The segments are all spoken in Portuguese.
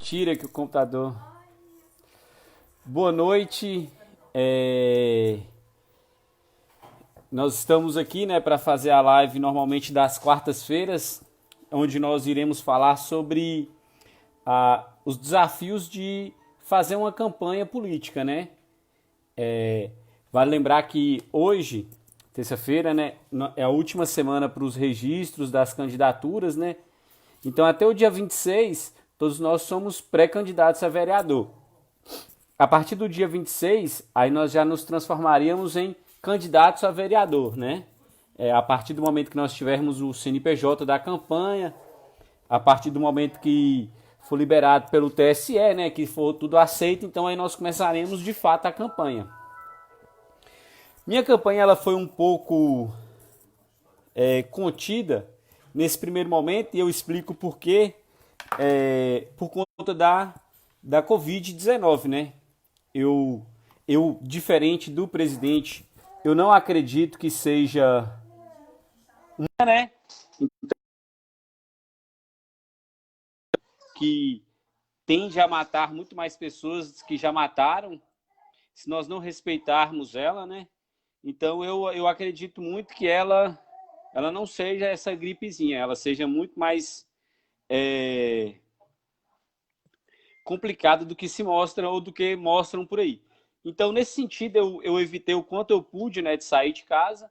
Mentira que o computador. Boa noite. Nós estamos aqui, né, para fazer a live normalmente das quartas-feiras, onde nós iremos falar sobre os desafios de fazer uma campanha política, né? Vale lembrar que hoje, terça-feira, né, é a última semana para os registros das candidaturas, né? Então, até o dia 26, todos nós somos pré-candidatos a vereador. A partir do dia 26, aí nós já nos transformaríamos em candidatos a vereador, né? A partir do momento que nós tivermos o CNPJ da campanha, a partir do momento que for liberado pelo TSE, né, que for tudo aceito, então aí nós começaremos de fato a campanha. Minha campanha ela foi um pouco contida nesse primeiro momento e eu explico por quê, por conta da Covid-19, né? Eu, diferente do presidente, eu não acredito que seja, né, que tende a matar muito mais pessoas que já mataram, se nós não respeitarmos ela, né? Então eu acredito muito que ela não seja essa gripezinha, ela seja muito mais complicada do que se mostra ou do que mostram por aí. Então, nesse sentido, eu evitei o quanto eu pude, né, de sair de casa.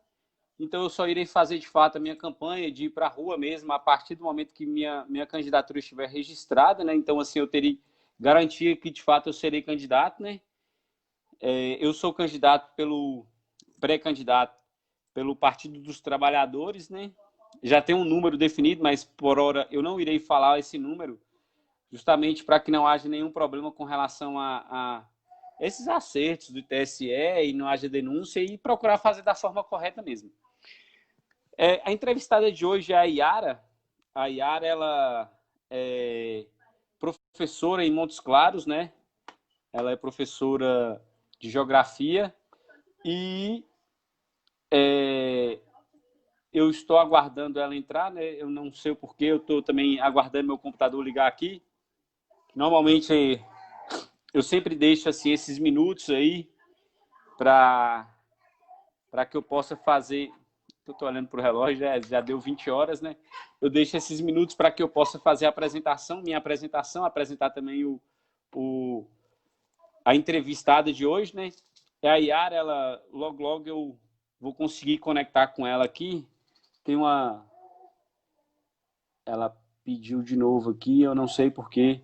Então, eu só irei fazer de fato a minha campanha de ir para a rua mesmo a partir do momento que minha candidatura estiver registrada, né? Então, assim, eu teria garantia que de fato eu serei candidato, né? Eu sou candidato pelo pré-candidato pelo Partido dos Trabalhadores, né? Já tem um número definido, mas por hora eu não irei falar esse número, justamente para que não haja nenhum problema com relação a esses acertos do TSE e não haja denúncia e procurar fazer da forma correta mesmo. A entrevistada de hoje é a Yara. A Yara, ela é professora em Montes Claros, né? Ela é professora de geografia e eu estou aguardando ela entrar, né? Eu não sei o porquê, eu estou também aguardando meu computador ligar aqui. Normalmente eu sempre deixo assim esses minutos aí para que eu possa fazer. Eu estou olhando para o relógio, já deu 20 horas, né? Eu deixo esses minutos para que eu possa fazer a apresentação, minha apresentação, apresentar também o, a entrevistada de hoje, né? É a Yara, ela, logo eu vou conseguir conectar com ela aqui. Tem uma. Ela pediu de novo aqui, eu não sei porquê.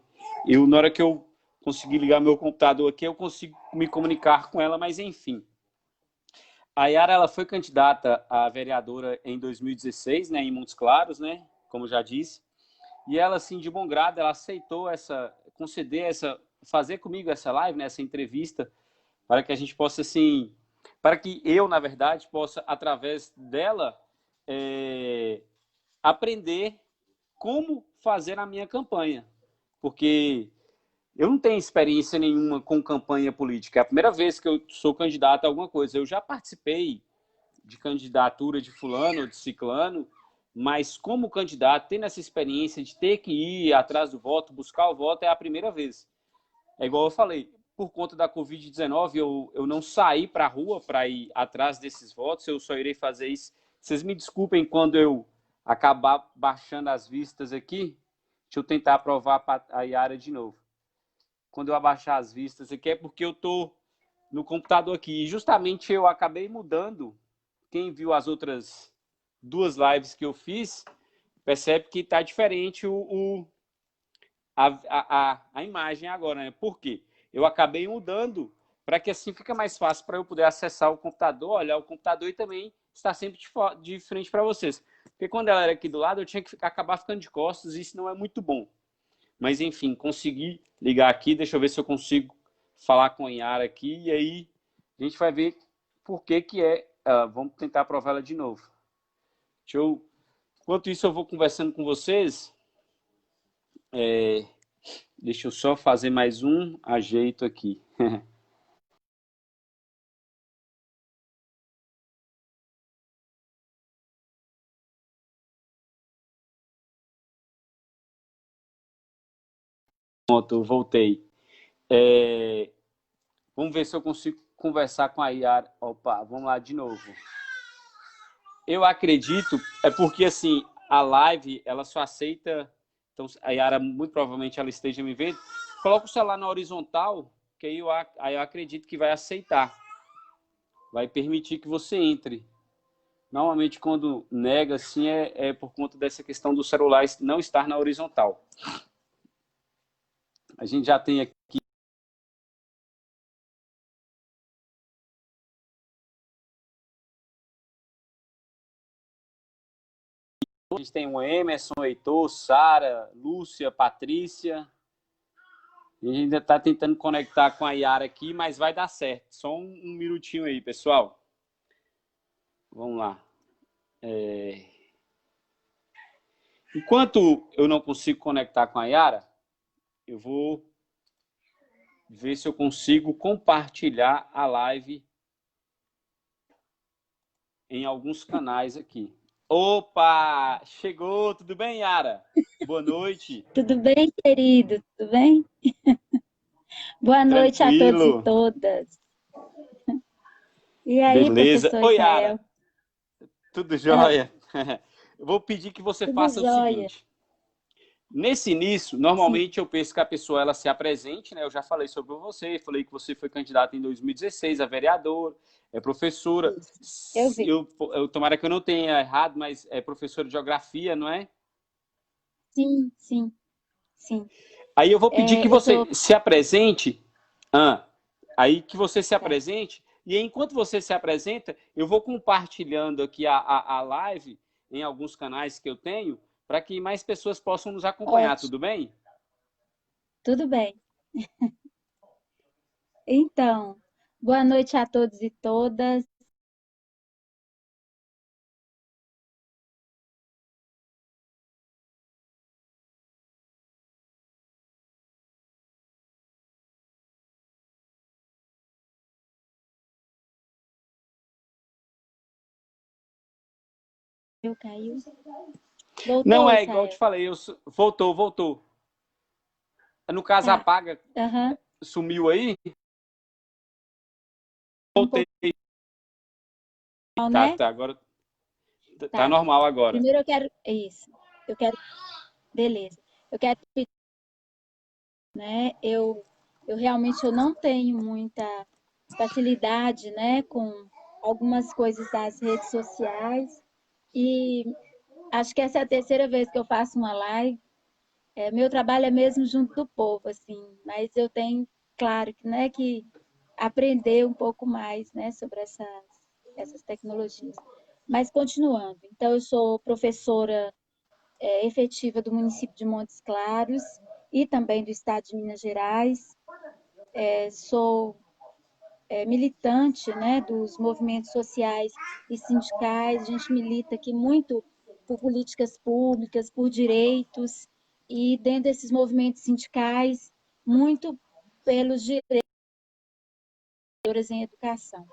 Na hora que eu conseguir ligar meu computador aqui, eu consigo me comunicar com ela, mas enfim. A Yara ela foi candidata a vereadora em 2016, né, em Montes Claros, né, como já disse. E ela, assim, de bom grado, ela aceitou fazer comigo essa live, né, essa entrevista, para que a gente possa, assim, para que eu, na verdade, possa, através dela, é, aprender como fazer a minha campanha. Porque eu não tenho experiência nenhuma com campanha política. É a primeira vez que eu sou candidato a alguma coisa. Eu já participei de candidatura de fulano ou de ciclano, mas como candidato, tendo essa experiência de ter que ir atrás do voto, buscar o voto, é a primeira vez. É igual eu falei, por conta da Covid-19, eu não saí para a rua para ir atrás desses votos, eu só irei fazer isso. Vocês me desculpem quando eu acabar baixando as vistas aqui. Deixa eu tentar aprovar para a Yara de novo. Quando eu abaixar as vistas aqui é porque eu estou no computador aqui. E justamente eu acabei mudando. Quem viu as outras duas lives que eu fiz, percebe que está diferente a imagem agora, né? Por quê? Eu acabei mudando para que assim fica mais fácil para eu poder acessar o computador, olhar o computador e também estar sempre de frente para vocês. Porque quando ela era aqui do lado, eu tinha que acabar ficando de costas e isso não é muito bom. Mas enfim, consegui ligar aqui, deixa eu ver se eu consigo falar com a Yara aqui e aí a gente vai ver por que que é. Vamos tentar provar ela de novo. Enquanto isso eu vou conversando com vocês. Deixa eu só fazer mais um ajeito aqui. Pronto, voltei. Vamos ver se eu consigo conversar com a Yara. Opa, vamos lá de novo. Eu acredito, é porque assim, a live, ela só aceita, então a Yara, muito provavelmente ela esteja me vendo, coloca o celular na horizontal, que aí eu acredito que vai aceitar, vai permitir que você entre. Normalmente, quando nega, assim, é por conta dessa questão do celular não estar na horizontal. A gente já tem aqui. A gente tem o Emerson, Heitor, Sara, Lúcia, Patrícia. A gente ainda está tentando conectar com a Yara aqui, mas vai dar certo. Só um minutinho aí, pessoal. Vamos lá. Enquanto eu não consigo conectar com a Yara, eu vou ver se eu consigo compartilhar a live em alguns canais aqui. Opa! Chegou! Tudo bem, Yara? Boa noite. Tudo bem, querido? Tudo bem? Boa noite a todos e Tranquilo. todas. E aí, Beleza. professor Oi, Israel? Yara. Tudo Ah, jóia? Eu vou pedir que você tudo faça o jóia. seguinte. Nesse início, Sim, normalmente eu penso que a pessoa ela se apresente, né? Eu já falei sobre você, falei que você foi candidata em 2016 a vereador, é professora. isso. Eu vi. Tomara que eu não tenha errado, mas é professora de geografia, não é? Sim, sim, sim. Aí eu vou pedir que Eu você sou. se apresente. Ah, aí que você se Tá, apresente. E aí, enquanto você se apresenta, eu vou compartilhando aqui a live em alguns canais que eu tenho, para que mais pessoas possam nos acompanhar, ótimo. tudo bem? Tudo bem. Então, boa noite a todos e todas. Eu caiu. Não Voltou, é igual eu te Israel? falei, voltou. No caso, Tá. apaga, Aham. sumiu aí? Um pouco, Voltei. Tá, né? tá, agora tá Tá. normal agora. Primeiro eu quero. Isso. Eu quero. Beleza. Eu quero pedir, né? Eu realmente eu não tenho muita facilidade, né, com algumas coisas das redes sociais e acho que essa é a terceira vez que eu faço uma live. Meu trabalho é mesmo junto do povo, assim, mas eu tenho, claro, que, né, que aprender um pouco mais, né, sobre essas tecnologias. Mas continuando, então eu sou professora efetiva do município de Montes Claros e também do estado de Minas Gerais. Sou militante, né, dos movimentos sociais e sindicais. A gente milita aqui muito por políticas públicas, por direitos, e dentro desses movimentos sindicais, muito pelos direitos em educação.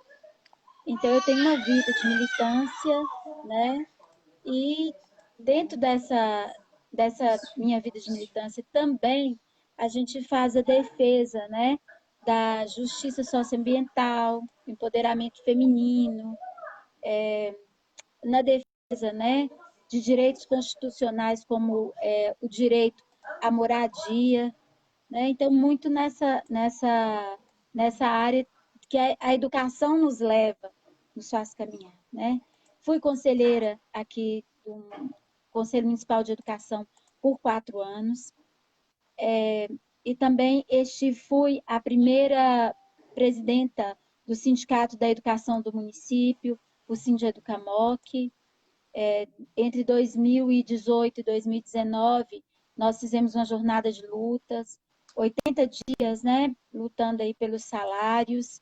Então, eu tenho uma vida de militância, né, e dentro dessa minha vida de militância também a gente faz a defesa, né, da justiça socioambiental, empoderamento feminino, na defesa, né, de direitos constitucionais como o direito à moradia, né? Então muito nessa área que a educação nos leva, nos faz caminhar, né? Fui conselheira aqui do Conselho Municipal de Educação por 4 anos, e também fui a primeira presidenta do Sindicato da Educação do município, o Sindeducamoc. Entre 2018 e 2019, nós fizemos uma jornada de lutas, 80 dias, né, lutando aí pelos salários.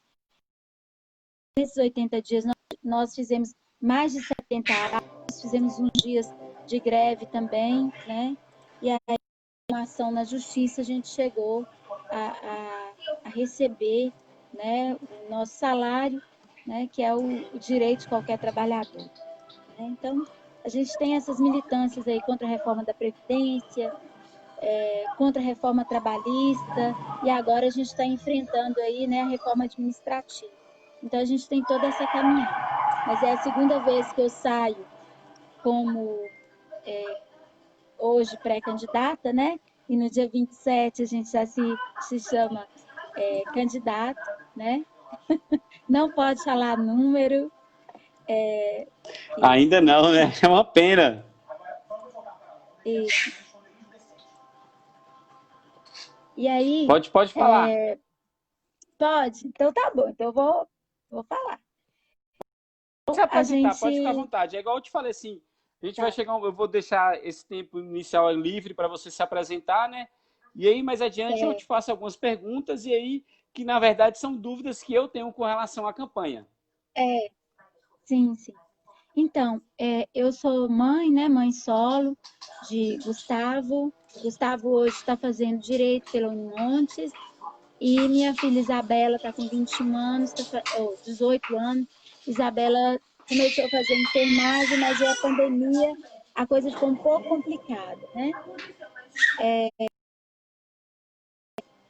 Nesses 80 dias, nós fizemos mais de 70 atos, fizemos uns dias de greve também, né, e aí, uma ação na justiça, a gente chegou a receber, né, o nosso salário, né, que é o direito de qualquer trabalhador. Né? Então, a gente tem essas militâncias aí contra a reforma da Previdência, contra a reforma trabalhista, e agora a gente está enfrentando aí, né, a reforma administrativa. Então a gente tem toda essa caminhada. Mas é a segunda vez que eu saio como hoje pré-candidata, né? E no dia 27 a gente já se chama candidato, né? Não pode falar número. Ainda não, né? É uma pena. Isso. E aí. Pode falar. Pode? Então tá bom. Então eu vou falar. Pode se A apresentar, gente. pode ficar à vontade. É igual eu te falei assim, a gente vai Tá. chegar, eu vou deixar esse tempo inicial livre para você se apresentar, né? E aí, mais adiante, eu te faço algumas perguntas e aí, que na verdade são dúvidas que eu tenho com relação à campanha. Sim, sim. Então, eu sou mãe, né? Mãe solo de Gustavo. Gustavo hoje está fazendo direito pela Unimontes. E minha filha Isabela está com 21 anos, 18 anos. Isabela começou a fazer enfermagem, mas é a pandemia, a coisa ficou um pouco complicada, né?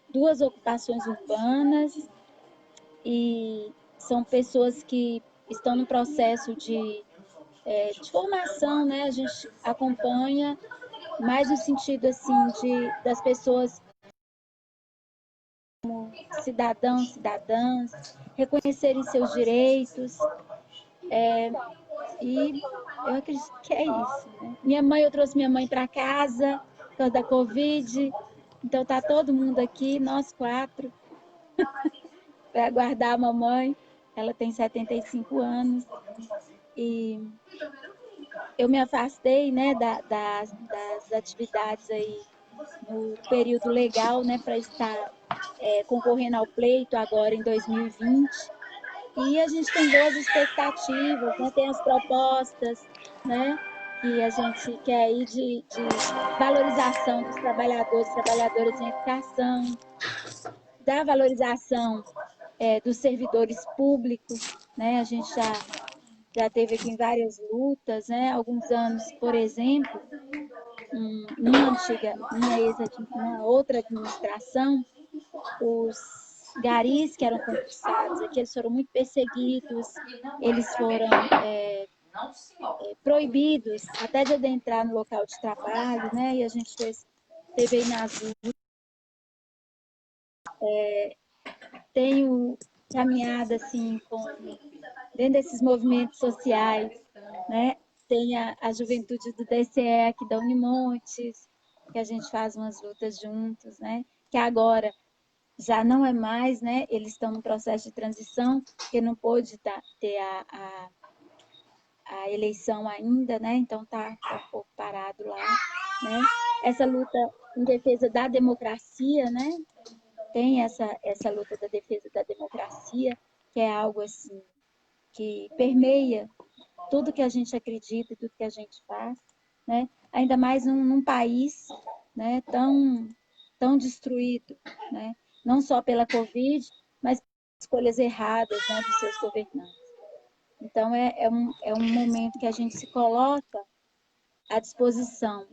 Duas ocupações urbanas e são pessoas que estão no processo de formação, né? A gente acompanha mais no sentido assim das pessoas cidadãos, cidadãs, reconhecerem seus direitos. E eu acredito que é isso, né? Eu trouxe minha mãe para casa por causa da Covid. Então tá todo mundo aqui, nós quatro, para guardar a mamãe. Ela tem 75 anos. E eu me afastei, né, das atividades aí no período legal, né, para estar concorrendo ao pleito agora em 2020. E a gente tem boas expectativas, né? Tem as propostas, né? Que a gente quer aí de valorização dos trabalhadores, trabalhadoras em educação, da valorização dos servidores públicos, né? A gente já teve aqui em várias lutas, né? Alguns anos, por exemplo, numa outra administração, os garis que eram concursados aqui, eles foram muito perseguidos, eles foram proibidos até de adentrar no local de trabalho, né? E a gente teve aí nas ruas. Tenho caminhado assim dentro desses movimentos sociais, né? Tem a juventude do DCE aqui da Unimontes, que a gente faz umas lutas juntos, né? Que agora já não é mais, né? Eles estão no processo de transição, porque não pôde ter a eleição ainda, né? Então tá um pouco parado lá, né? Essa luta em defesa da democracia, né? Tem essa luta da defesa da democracia, que é algo assim que permeia tudo que a gente acredita e tudo que a gente faz, né? Ainda mais num país, né, tão destruído, né? Não só pela Covid, mas pelas escolhas erradas, né, dos seus governantes. Então, é um momento que a gente se coloca à disposição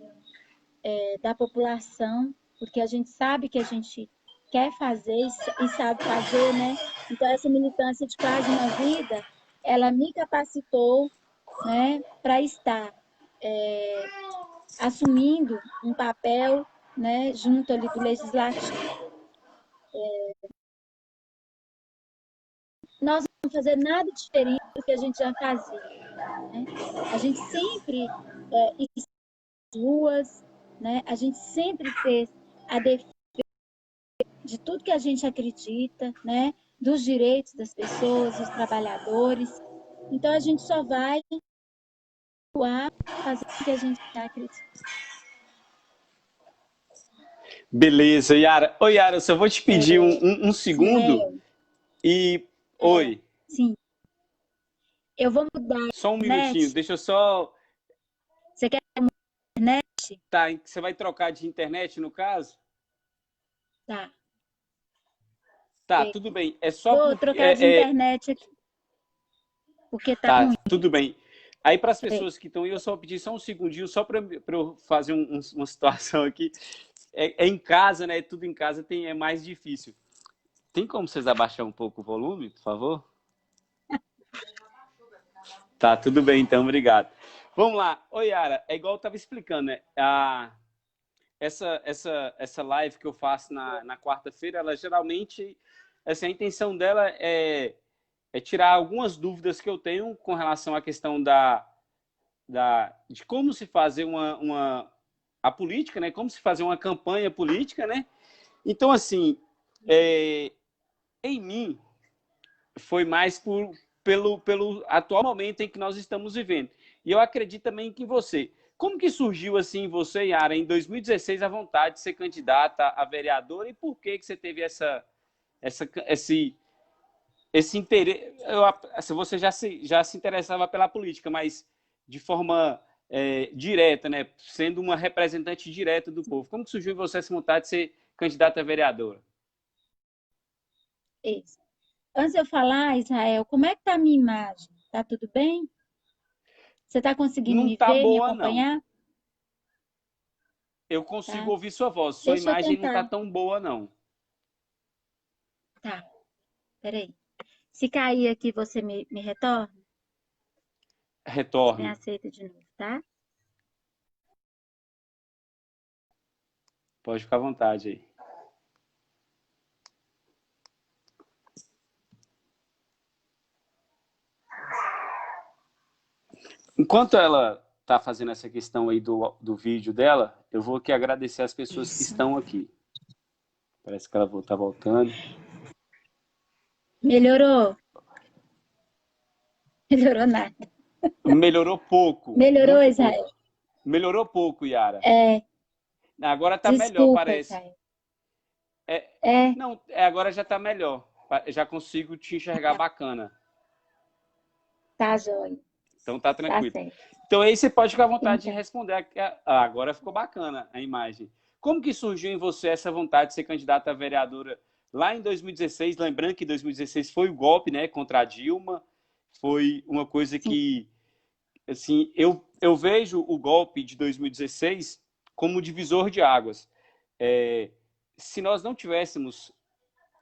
da população, porque a gente sabe que a gente quer fazer e sabe fazer, né? Então, essa militância de quase uma vida, ela me capacitou, né, para estar assumindo um papel, né, junto ali do legislativo. Nós não vamos fazer nada diferente do que a gente já fazia, né? A gente sempre nas ruas, né? A gente sempre fez a defesa de tudo que a gente acredita, né? Dos direitos das pessoas, dos trabalhadores. Então a gente só vai atuar fazendo o que a gente acredita. Beleza, Yara. Oi, Yara, eu só vou te pedir um segundo e... Oi. Sim. Eu vou mudar. Só um minutinho, deixa eu só... Você quer internet? Tá, você vai trocar de internet, no caso? Tá. Tá, tudo bem. É só Vou porque... trocar de internet aqui. Porque tá Tá, ruim. tudo bem. Aí, para as pessoas que estão aí, eu só pedi só um segundinho, só para eu fazer uma situação aqui. é em casa, né? Tudo em casa é mais difícil. Tem como vocês abaixar um pouco o volume, por favor? Tá, tudo bem, então, obrigado. Vamos lá. Oi, Yara, é igual eu estava explicando, né? Essa live que eu faço na quarta-feira, ela geralmente, assim, a intenção dela é tirar algumas dúvidas que eu tenho com relação à questão de como se fazer a política, né? Como se fazer uma campanha política, né? Então, assim, em mim, foi mais pelo atual momento em que nós estamos vivendo. E eu acredito também que você. Como que surgiu assim você, Yara, em 2016 a vontade de ser candidata a vereadora e por que você teve esse interesse? Assim, você já se interessava pela política, mas de forma direta, né? Sendo uma representante direta do povo. Como que surgiu em você essa vontade de ser candidata a vereadora? Isso. Antes de eu falar, Israel, como é que tá a minha imagem? Tá tudo bem? Você está conseguindo Não me tá ver, me boa, não. acompanhar? Eu consigo Tá. ouvir sua voz. Sua Deixa eu imagem não tá tentar. tão boa, não. Tá, peraí. Se cair aqui, você me retorna? Você me Retorno. aceita de novo, tá? Pode ficar à vontade aí. Enquanto ela está fazendo essa questão aí do vídeo dela, eu vou aqui agradecer as pessoas que Isso. estão aqui. Parece que ela está voltando. Melhorou? Melhorou nada. Melhorou pouco, Melhorou, muito Israel? pouco. Melhorou pouco, Yara. É, Agora está melhor, desculpa, parece. Israel. É, É, não, agora já está melhor. Já consigo te enxergar bacana. tá joia. Então tá Tá tranquilo. certo. Então aí você pode ficar à vontade de Então, responder. Agora ficou bacana a imagem. Como que surgiu em você essa vontade de ser candidata a vereadora lá em 2016? Lembrando que 2016 foi o golpe, né, contra a Dilma. Foi uma coisa sim. que, assim, eu vejo o golpe de 2016 como divisor de águas. Se nós não tivéssemos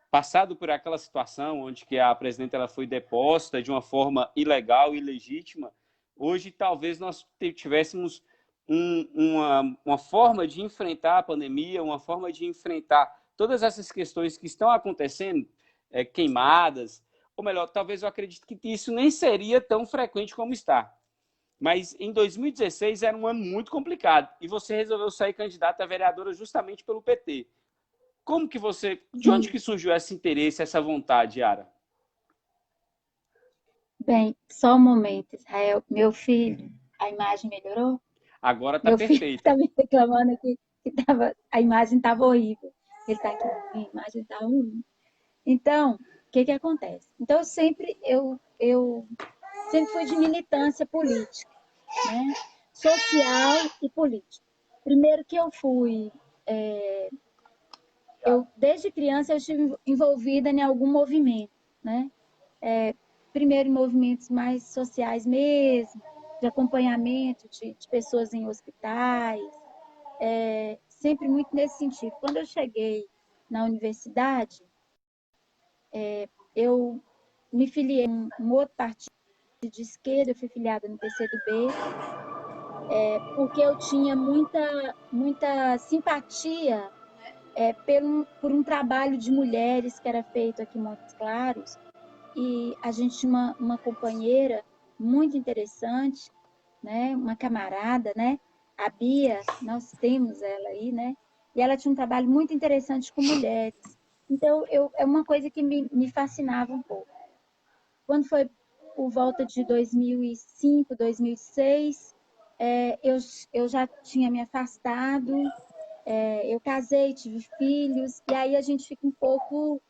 passado por aquela situação onde que a presidenta ela foi deposta de uma forma ilegal e ilegítima, hoje talvez nós tivéssemos uma forma de enfrentar a pandemia, uma forma de enfrentar todas essas questões que estão acontecendo, queimadas, ou melhor, talvez eu acredite que isso nem seria tão frequente como está. Mas em 2016 era um ano muito complicado e você resolveu sair candidata a vereadora justamente pelo PT. Como que você. De onde Sim. que surgiu esse interesse, essa vontade, Yara? Bem, só um momento, Israel. Meu filho, a imagem melhorou? Agora tá Meu filho está perfeita. me reclamando aqui que a imagem estava horrível. Ele está aqui, minha imagem está ruim. Então, o que que acontece? Então, eu sempre fui de militância política, né? Social e política. Primeiro que eu desde criança eu estive envolvida em algum movimento, né? Primeiro em movimentos mais sociais mesmo, de acompanhamento de pessoas em hospitais, sempre muito nesse sentido. Quando eu cheguei na universidade, eu me filiei em um outro partido de esquerda, eu fui filiada no PCdoB, porque eu tinha muita simpatia por um trabalho de mulheres que era feito aqui em Montes Claros, e a gente tinha uma companheira muito interessante, né? Uma camarada, né? A Bia, nós temos ela aí, né? E ela tinha um trabalho muito interessante com mulheres. Então, é uma coisa que me fascinava um pouco. Quando foi por volta de 2005, 2006, eu já tinha me afastado, eu casei, tive filhos, e aí a gente fica um pouco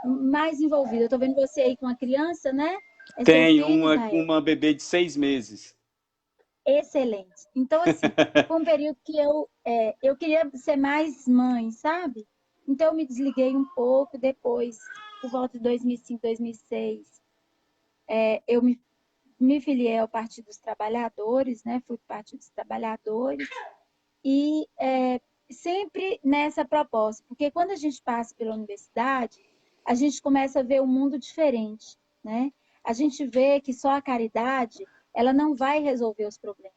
mais envolvido. Eu estou vendo você aí com a criança, né? É seu Tem filho, uma, Israel? uma bebê de 6 meses. Excelente. Então, assim, foi um período que eu queria ser mais mãe, sabe? Então, eu me desliguei um pouco. Depois, por volta de 2005, 2006, eu me filiei ao Partido dos Trabalhadores, né? Fui para o Partido dos Trabalhadores e sempre nessa proposta, porque quando a gente passa pela universidade, a gente começa a ver um mundo diferente, né? A gente vê que só a caridade, ela não vai resolver os problemas.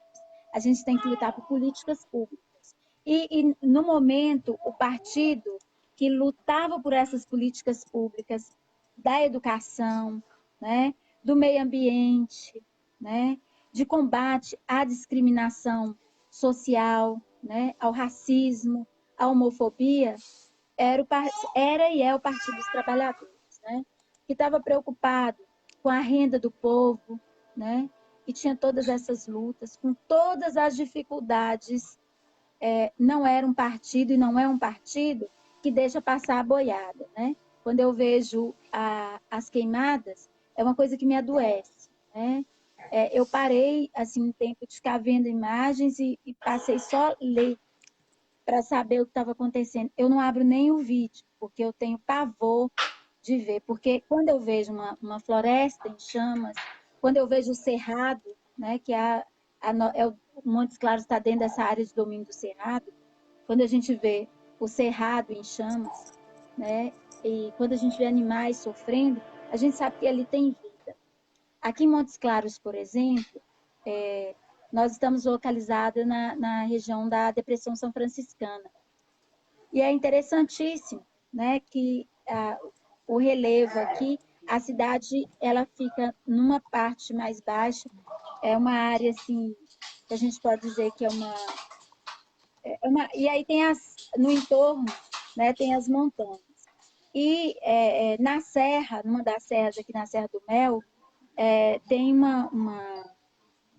A gente tem que lutar por políticas públicas. E no momento, o partido que lutava por essas políticas públicas da educação, né, do meio ambiente, né, de combate à discriminação social, né, ao racismo, à homofobia, era e é o Partido dos Trabalhadores, né, que estava preocupado com a renda do povo, né, e tinha todas essas lutas, com todas as dificuldades. Não era um partido e não é um partido que deixa passar a boiada, né? Quando eu vejo as queimadas, é uma coisa que me adoece, né? Eu parei, assim, um tempo de ficar vendo imagens e passei só a ler para saber o que estava acontecendo. Eu não abro nem o vídeo, porque eu tenho pavor de ver, porque quando eu vejo uma floresta em chamas, quando eu vejo o cerrado, né, que o Montes Claros está dentro dessa área de domínio do cerrado, quando a gente vê o cerrado em chamas, né, e quando a gente vê animais sofrendo, a gente sabe que ali tem vida. Aqui em Montes Claros, por exemplo, nós estamos localizados na região da Depressão São Franciscana. E é interessantíssimo, né, que o relevo aqui, a cidade, ela fica numa parte mais baixa, é uma área, assim, que a gente pode dizer que e aí tem no entorno, né, tem as montanhas. E na serra, numa das serras aqui na Serra do Mel, tem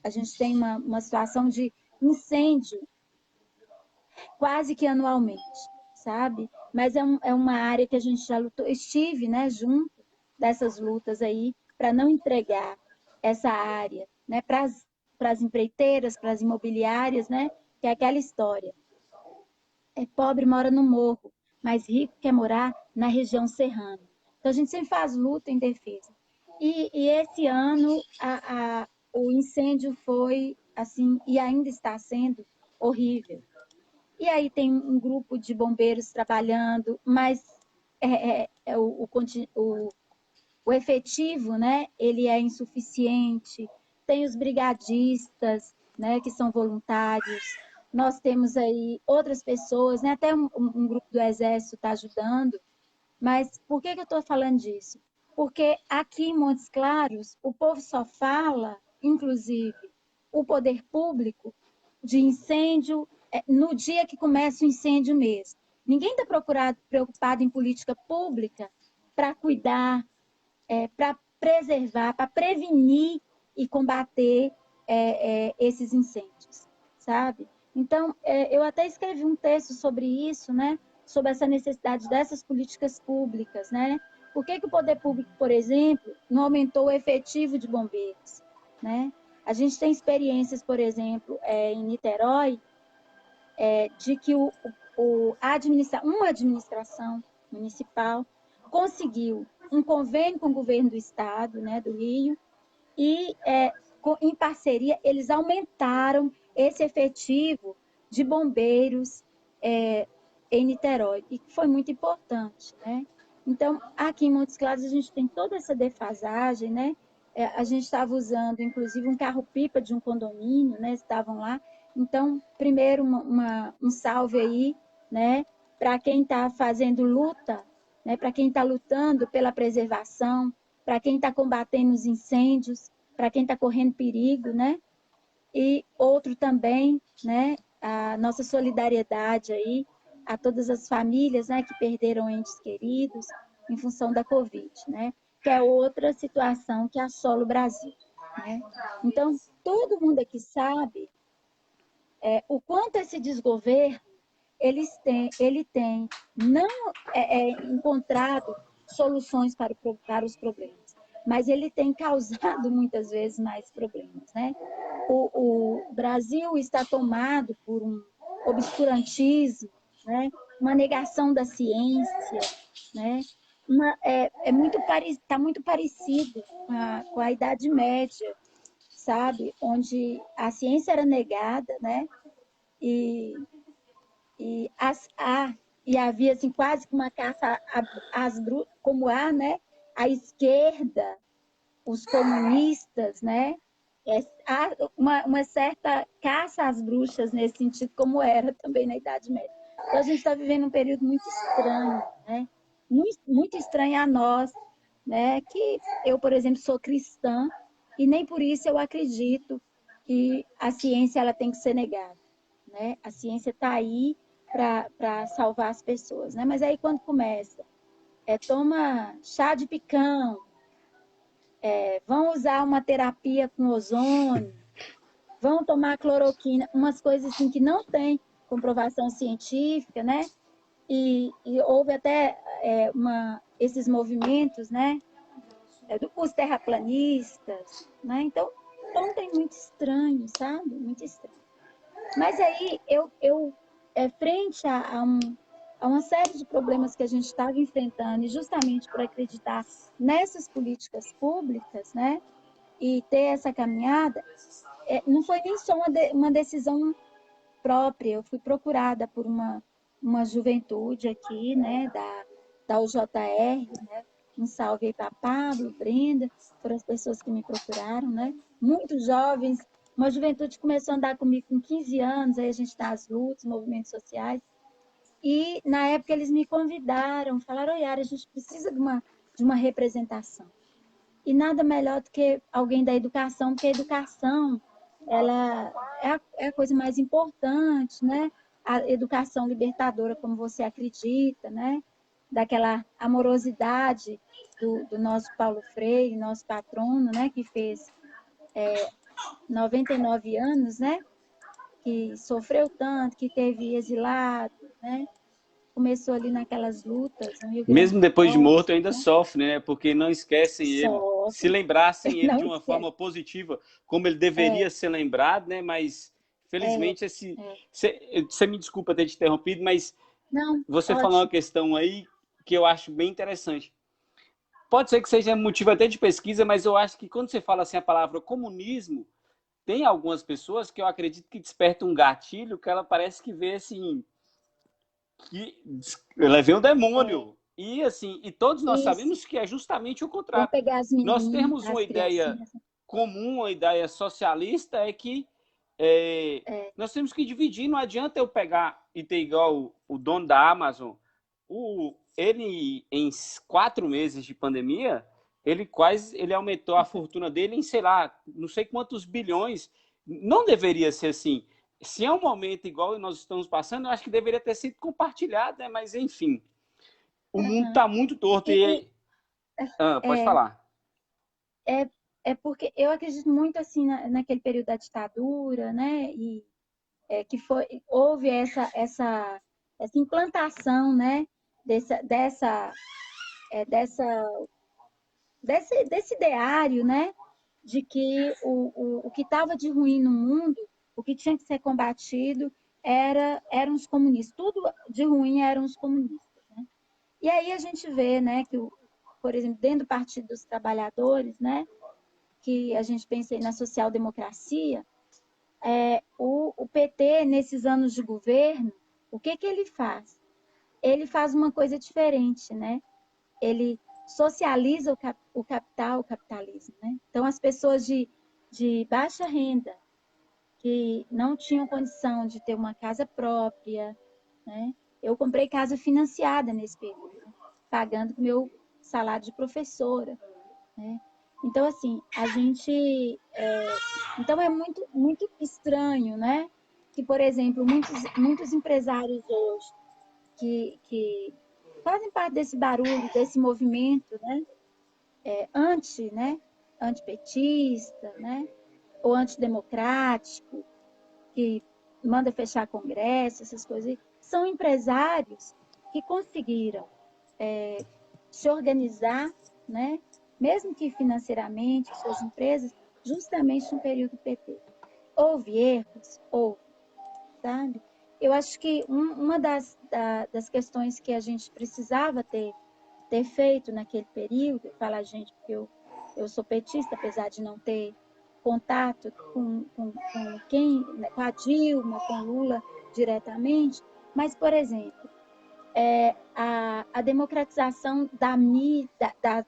a gente tem uma situação de incêndio quase que anualmente, sabe? Mas é uma área que a gente já lutou, estive, né, junto dessas lutas aí, para não entregar essa área, né, para as empreiteiras, para as imobiliárias, né, que é aquela história. Pobre mora no morro, mas rico quer morar na região serrana. Então a gente sempre faz luta em defesa. E esse ano o incêndio foi assim, e ainda está sendo horrível. E aí tem um grupo de bombeiros trabalhando, mas o efetivo, né, ele é insuficiente. Tem os brigadistas, né, que são voluntários. Nós temos aí outras pessoas, né, até um grupo do Exército está ajudando. Mas por que eu estou falando disso? Porque aqui em Montes Claros, o povo só fala, inclusive o poder público, de incêndio no dia que começa o incêndio mesmo. Ninguém está preocupado em política pública para cuidar, para preservar, para prevenir e combater esses incêndios, sabe? Então, eu até escrevi um texto sobre isso, né? Sobre essa necessidade dessas políticas públicas, né? Por que o poder público, por exemplo, não aumentou o efetivo de bombeiros, né? A gente tem experiências, por exemplo, em Niterói, de que uma administração municipal conseguiu um convênio com o governo do estado, né, do Rio, e em parceria eles aumentaram esse efetivo de bombeiros em Niterói, e que foi muito importante, né? Então, aqui em Montes Claros a gente tem toda essa defasagem, né? A gente estava usando, inclusive, um carro-pipa de um condomínio, né? Estavam lá. Então, primeiro, um salve aí, né? Para quem está fazendo luta, né? Para quem está lutando pela preservação, para quem está combatendo os incêndios, para quem está correndo perigo, né? E outro também, né? A nossa solidariedade aí a todas as famílias, né, que perderam entes queridos em função da Covid, né? Que é outra situação que assola o Brasil, né? Então, todo mundo aqui sabe o quanto esse desgoverno ele tem não encontrado soluções para os problemas, mas ele tem causado muitas vezes mais problemas, né? O Brasil está tomado por um obscurantismo, né? Uma negação da ciência, né? Está muito parecido com a Idade Média, sabe? Onde a ciência era negada, né? E e havia assim, quase que uma caça às bruxas, como há, né? A esquerda, os comunistas, né? Há uma certa caça às bruxas nesse sentido, como era também na Idade Média. Então, a gente está vivendo um período muito estranho, né? Muito estranho a nós, né? Que eu, por exemplo, sou cristã e nem por isso eu acredito que a ciência ela tem que ser negada, né? A ciência está aí para salvar as pessoas, né? Mas aí quando começa, toma chá de picão, vão usar uma terapia com ozônio, vão tomar cloroquina, umas coisas assim que não tem comprovação científica, né? E houve até esses movimentos, né? Os terraplanistas, né? Então, ontem muito estranho, sabe? Muito estranho. Mas aí, frente a uma série de problemas que a gente estava enfrentando, e justamente por acreditar nessas políticas públicas, né? E ter essa caminhada, não foi nem só uma decisão própria, eu fui procurada por uma juventude aqui, né? Da UJR, né? Um salve aí para Pablo, Brenda, foram as pessoas que me procuraram, né? Muito jovens, uma juventude começou a andar comigo com 15 anos, aí a gente está às lutas, movimentos sociais, e na época eles me convidaram, falaram, oi, Yara, a gente precisa de uma representação. E nada melhor do que alguém da educação, porque a educação ela é a coisa mais importante, né? A educação libertadora, como você acredita, né? Daquela amorosidade do nosso Paulo Freire, nosso patrono, né? Que fez 99 anos, né? Que sofreu tanto, que teve exilado, né? Começou ali naquelas lutas no Rio Grande Mesmo do depois de morto, Norte, ainda né? sofre, né? Porque não esquecem ele. Se Sofre, lembrassem ele não de uma esquece. forma positiva, como ele deveria ser lembrado, né? Mas, É, felizmente, esse. é. Você me desculpa ter te interrompido, mas Não, você falou uma ótimo. questão aí que eu acho bem interessante. Pode ser que seja motivo até de pesquisa, mas eu acho que quando você fala assim a palavra comunismo, tem algumas pessoas que eu acredito que despertam um gatilho que ela parece que vê assim, que ela vê um É, demônio. E assim, e todos nós isso. sabemos que é justamente o Vão contrário. pegar as Nós meninas, temos uma as ideia criancinhas. comum, uma ideia socialista é que É, nós temos que dividir. Não adianta eu pegar e ter igual o dono da Amazon, ele em 4 meses de pandemia, ele aumentou a fortuna dele em, sei lá, não sei quantos bilhões. Não deveria ser assim. Se é um momento igual nós estamos passando, eu acho que deveria ter sido compartilhado, né? Mas enfim, o mundo aham. está muito torto E e pode é, falar. é, é porque eu acredito muito assim naquele período da ditadura, né? E que houve essa implantação, né? Dessa, dessa, é, dessa, desse ideário, né? De que o que estava de ruim no mundo, o que tinha que ser combatido eram os comunistas. Tudo de ruim eram os comunistas, né? E aí a gente vê, né, que, por exemplo, dentro do Partido dos Trabalhadores, né, que a gente pensa aí na social-democracia, o PT, nesses anos de governo, o que ele faz? Ele faz uma coisa diferente, né? Ele socializa o capital, o capitalismo, né? Então, as pessoas de baixa renda, que não tinham condição de ter uma casa própria, né? Eu comprei casa financiada nesse período, né? Pagando com meu salário de professora, né? Então, assim, a gente... Então, é muito, muito estranho, né? Que, por exemplo, muitos empresários hoje que fazem parte desse barulho, desse movimento, né? Né? Antipetista, né? Ou antidemocrático, que manda fechar congresso, essas coisas, são empresários que conseguiram se organizar, né? Mesmo que financeiramente, suas empresas, justamente no período PT. Houve erros? Houve, sabe? Eu acho que uma das questões que a gente precisava ter feito naquele período, fala a gente, porque eu sou petista, apesar de não ter contato com a Dilma, com Lula diretamente, Mas, por exemplo, a democratização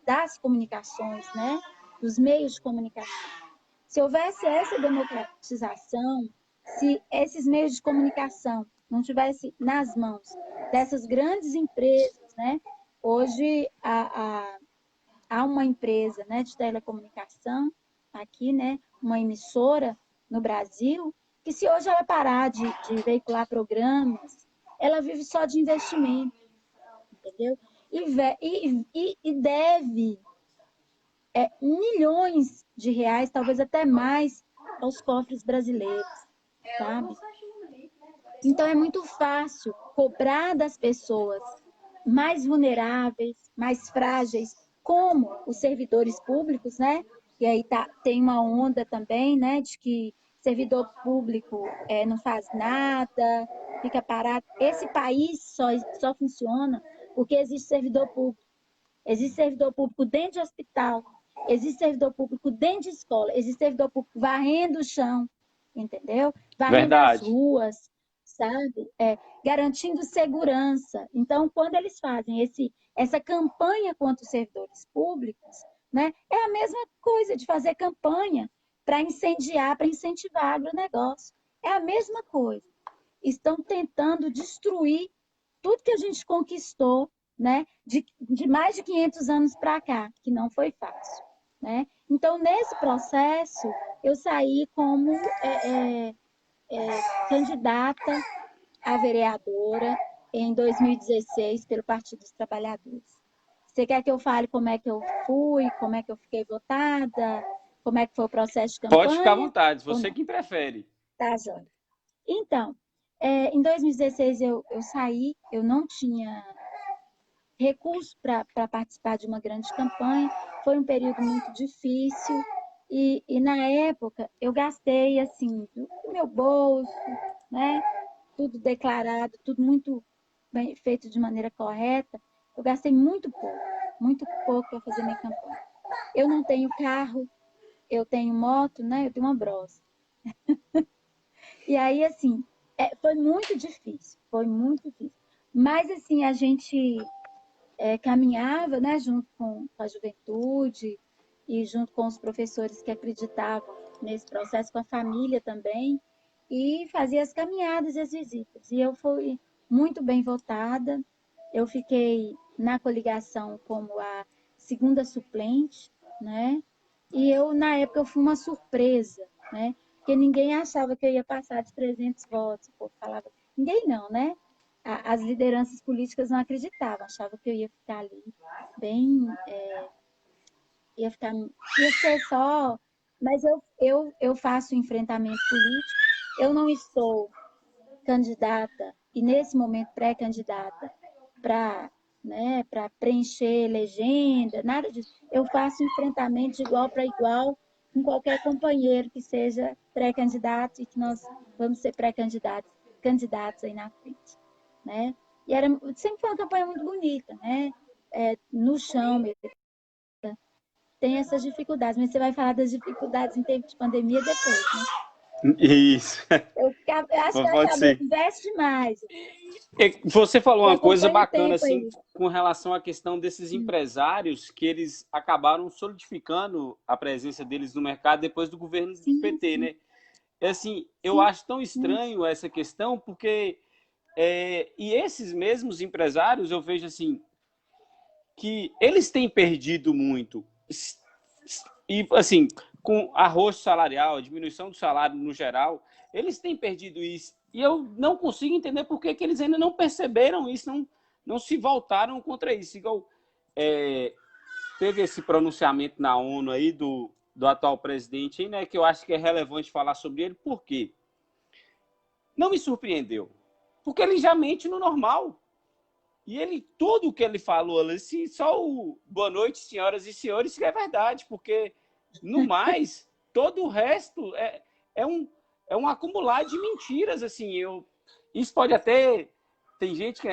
das comunicações, né? Dos meios de comunicação. Se houvesse essa democratização, se esses meios de comunicação não tivessem nas mãos dessas grandes empresas, né? Hoje há uma empresa, né, de telecomunicação aqui, né, uma emissora no Brasil, que se hoje ela parar de veicular programas, ela vive só de investimento, entendeu? E deve milhões de reais, talvez até mais, aos cofres brasileiros, sabe? Então é muito fácil cobrar das pessoas mais vulneráveis, mais frágeis, como os servidores públicos, né? E aí tem uma onda também, né, de que servidor público não faz nada, fica parado. Esse país só funciona porque existe servidor público. Existe servidor público dentro de hospital, existe servidor público dentro de escola, existe servidor público varrendo o chão, entendeu? Varrendo as Verdade. ruas, sabe? Garantindo segurança. Então, quando eles fazem essa campanha contra os servidores públicos, né, é a mesma coisa de fazer campanha para incendiar, para incentivar agronegócio. É a mesma coisa. Estão tentando destruir tudo que a gente conquistou, né, de mais de 500 anos para cá, que não foi fácil, né? Então, nesse processo, eu saí como candidata a vereadora em 2016 pelo Partido dos Trabalhadores. Você quer que eu fale como é que eu fui, como é que eu fiquei votada, como é que foi o processo de Pode ficar à campanha? vontade, Ou você não? que prefere. Tá, Jóia. Então, em 2016 eu saí, eu não tinha recurso para participar de uma grande campanha, foi um período muito difícil e na época eu gastei assim do meu bolso, né? Tudo declarado, tudo muito bem feito de maneira correta. Eu gastei muito pouco para fazer minha campanha. Eu não tenho carro, eu tenho moto, né? Eu tenho uma Bros. E aí, assim, foi muito difícil, foi muito difícil. Mas, assim, a gente caminhava, né, junto com a juventude e junto com os professores que acreditavam nesse processo, com a família também, e fazia as caminhadas e as visitas. E eu fui muito bem votada, eu fiquei na coligação como a segunda suplente, né? E eu, na época, eu fui uma surpresa, né? Porque ninguém achava que eu ia passar de 300 votos. O povo falava, ninguém não, né? As lideranças políticas não acreditavam, achavam que eu ia ficar ali bem, ia ser só, mas eu faço enfrentamento político, eu não estou candidata e nesse momento pré-candidata para para preencher legenda, nada disso. Eu faço enfrentamento de igual para igual com qualquer companheiro que seja pré-candidato e que nós vamos ser pré-candidatos, candidatos aí na frente, né? E sempre foi uma campanha muito bonita, né? No chão mesmo. Tem essas dificuldades, mas você vai falar das dificuldades em tempo de pandemia depois, né? Isso. Eu acho que eu Pode acabei, ser. converso demais. Você falou Você uma coisa acompanha o bacana, tempo assim, aí. com relação à questão desses empresários que eles acabaram solidificando a presença deles no mercado depois do governo do Sim, PT, sim, né? Assim, eu sim, acho tão sim. estranho essa questão, porque e esses mesmos empresários, eu vejo assim, que eles têm perdido muito. E, assim, com arroz salarial, a diminuição do salário no geral, eles têm perdido isso. E eu não consigo entender por que eles ainda não perceberam isso, não se voltaram contra isso. Igual teve esse pronunciamento na ONU aí do atual presidente, né, que eu acho que é relevante falar sobre ele. Por quê? Não me surpreendeu. Porque ele já mente no normal. E ele, tudo que ele falou ali, só o boa noite, senhoras e senhores, que é verdade, porque no mais, todo o resto é, um, é um acumular de mentiras, assim, isso pode até, tem gente que,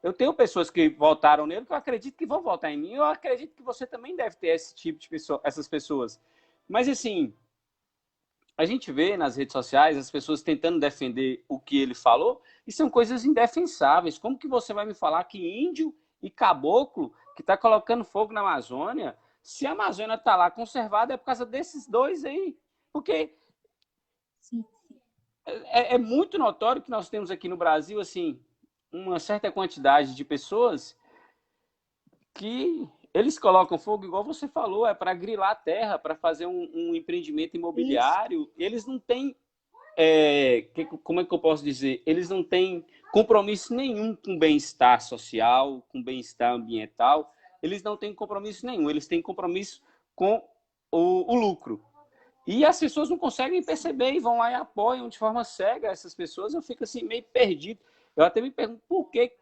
eu tenho pessoas que votaram nele que eu acredito que vão votar em mim, eu acredito que você também deve ter esse tipo de pessoa, essas pessoas, mas assim, a gente vê nas redes sociais as pessoas tentando defender o que ele falou, E são coisas indefensáveis. Como que você vai me falar que índio e caboclo que está colocando fogo na Amazônia, se a Amazônia está lá conservada, é por causa desses dois aí? Porque Sim. é muito notório que nós temos aqui no Brasil, assim, uma certa quantidade de pessoas que eles colocam fogo, igual você falou, é para grilar a terra, para fazer um empreendimento Isso. imobiliário. Eles não têm, como é que eu posso dizer? Eles não têm compromisso nenhum com bem-estar social, com bem-estar ambiental. Eles não têm compromisso nenhum. Eles têm compromisso com o lucro. E as pessoas não conseguem perceber e vão lá e apoiam de forma cega essas pessoas. Eu fico assim meio perdido. Eu até me pergunto por que.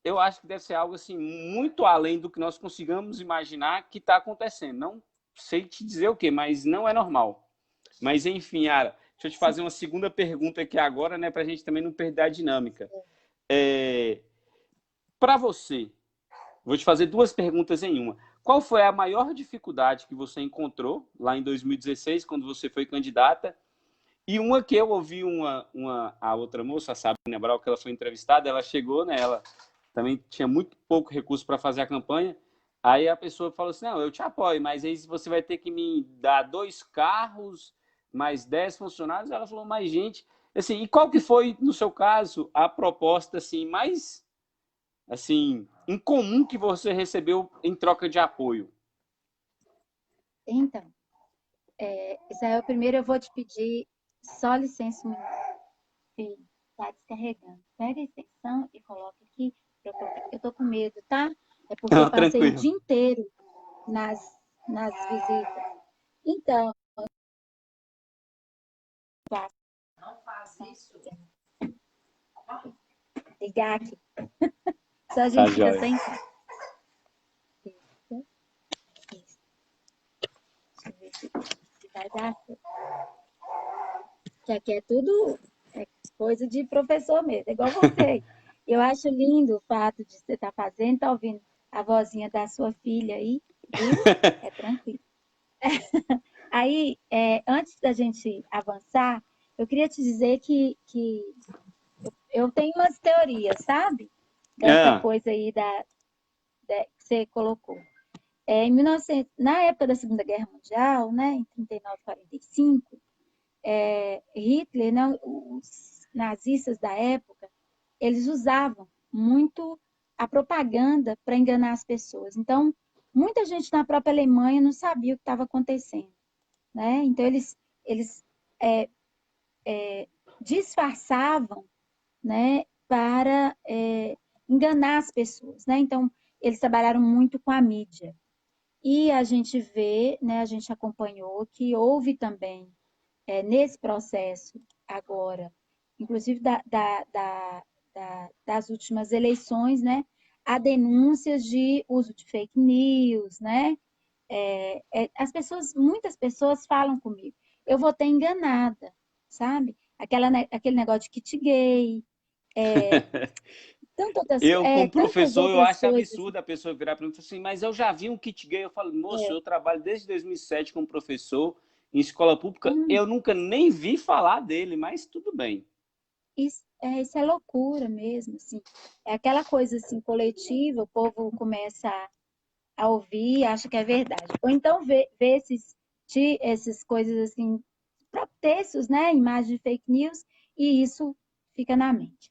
Eu acho que deve ser algo assim muito além do que nós consigamos imaginar que está acontecendo. Não sei te dizer o que, mas não é normal. Mas enfim, Ara, deixa eu te Sim. fazer uma segunda pergunta aqui agora, né, para a gente também não perder a dinâmica. Para você, vou te fazer duas perguntas em uma. Qual foi a maior dificuldade que você encontrou lá em 2016, quando você foi candidata? E uma que eu ouvi a outra moça, a Sabrina Brau, que ela foi entrevistada, ela chegou, né? Ela também tinha muito pouco recurso para fazer a campanha. Aí a pessoa falou assim: não, eu te apoio, mas aí você vai ter que me dar 2 carros, mais 10 funcionários. Ela falou: mas gente, assim, e qual que foi, no seu caso, a proposta assim mais assim incomum que você recebeu em troca de apoio? Então, Israel, primeiro eu vou te pedir só licença um minuto. Filho, tá descarregando. Pega a extensão e coloca aqui. Eu tô com medo, tá? É porque eu Não, passei o tranquilo. dia inteiro nas, nas visitas. Então, tá, ligar aqui. Só a Tá gente fica joia. sem som. Isso. Deixa eu ver se vai dar certo. Que aqui é tudo coisa de professor mesmo, é igual você. Eu acho lindo o fato de você estar fazendo, tá ouvindo a vozinha da sua filha aí, viu? É tranquilo. Aí, antes da gente avançar, eu queria te dizer que eu tenho umas teorias, sabe? Dessa Ah, coisa aí que você colocou. Em 1900, na época da Segunda Guerra Mundial, né, em 39, 45, Hitler, né, os nazistas da época, eles usavam muito a propaganda para enganar as pessoas. Então, muita gente na própria Alemanha não sabia o que estava acontecendo, né? Então, eles disfarçavam, né, para enganar as pessoas, né? Então, eles trabalharam muito com a mídia. E a gente vê, né, a gente acompanhou que houve também, nesse processo agora, inclusive das últimas eleições, né, há denúncias de uso de fake news, né? As pessoas, muitas pessoas falam comigo, eu vou ter enganada, sabe? Aquele negócio de kit gay, eu, como tantas professor, eu outras acho coisas. absurdo a pessoa virar para mim e falar assim, mas eu já vi um kit gay. Eu falo, moço, É, eu trabalho desde 2007 como professor em escola pública, hum, eu nunca nem vi falar dele, mas tudo bem. isso é loucura mesmo, assim. É aquela coisa assim coletiva, o povo começa a ouvir, acha que é verdade. Ou então vê essas coisas assim, próprios textos, né? Imagem de fake news, e isso fica na mente.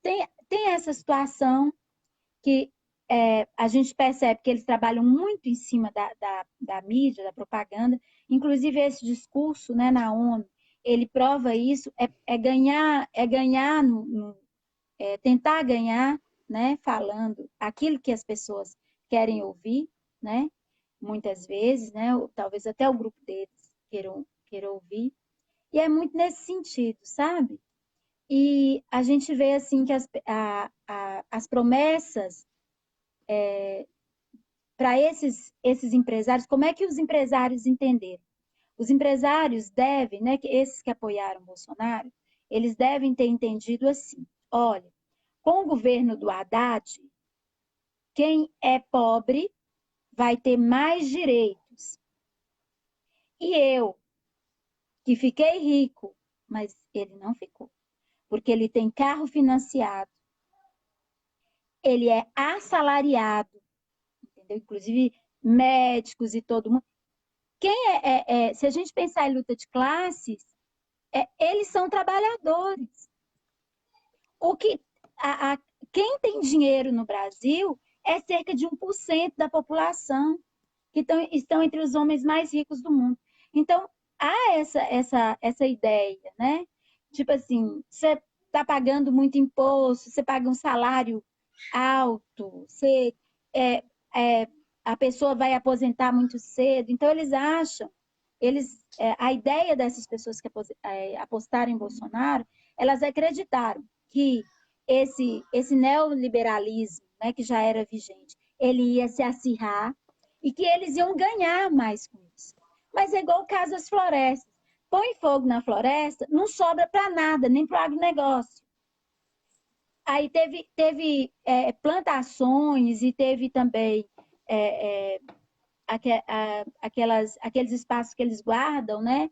Tem essa situação que a gente percebe que eles trabalham muito em cima da mídia, da propaganda, inclusive esse discurso, né, na ONU, ele prova isso, ganhar tentar ganhar, né, falando aquilo que as pessoas querem ouvir, né, muitas vezes, né, ou talvez até o grupo deles queiram ouvir, e é muito nesse sentido, sabe? E a gente vê assim que as promessas para esses empresários, como é que os empresários entenderam? Os empresários devem, né, que esses que apoiaram Bolsonaro, eles devem ter entendido assim: olha, com o governo do Haddad, quem é pobre vai ter mais direitos. E eu, que fiquei rico, mas ele não ficou. porque ele tem carro financiado, ele é assalariado, entendeu? Inclusive médicos e todo mundo. Se a gente pensar em luta de classes, eles são trabalhadores. O que, quem tem dinheiro no Brasil é cerca de 1% da população, que estão entre os homens mais ricos do mundo. Então, há essa ideia, né? Tipo assim, você está pagando muito imposto, você paga um salário alto, a pessoa vai aposentar muito cedo. Então, eles acham, a ideia dessas pessoas que apostaram em Bolsonaro, elas acreditaram que esse neoliberalismo, né, que já era vigente, ele ia se acirrar e que eles iam ganhar mais com isso. Mas é igual o caso das florestas. Põe fogo na floresta, não sobra para nada, nem para o agronegócio. Aí teve plantações e teve também aqueles espaços que eles guardam, né?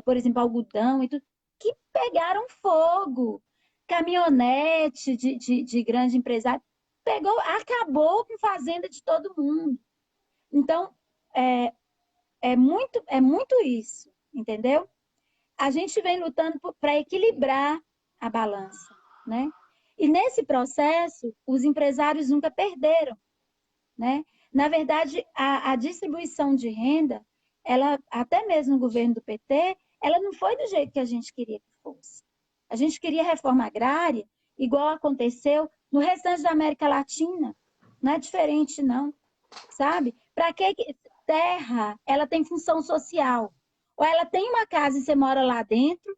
Por exemplo, algodão e tudo, que pegaram fogo. Caminhonete de grande empresário acabou com fazenda de todo mundo. Então, é muito isso, entendeu? A gente vem lutando para equilibrar a balança, né? E nesse processo, os empresários nunca perderam, né? Na verdade, a distribuição de renda, ela, até mesmo no governo do PT, ela não foi do jeito que a gente queria que fosse. A gente queria reforma agrária, igual aconteceu no restante da América Latina. Não é diferente, não, sabe? Para que terra, ela tem função social? Ou ela tem uma casa e você mora lá dentro,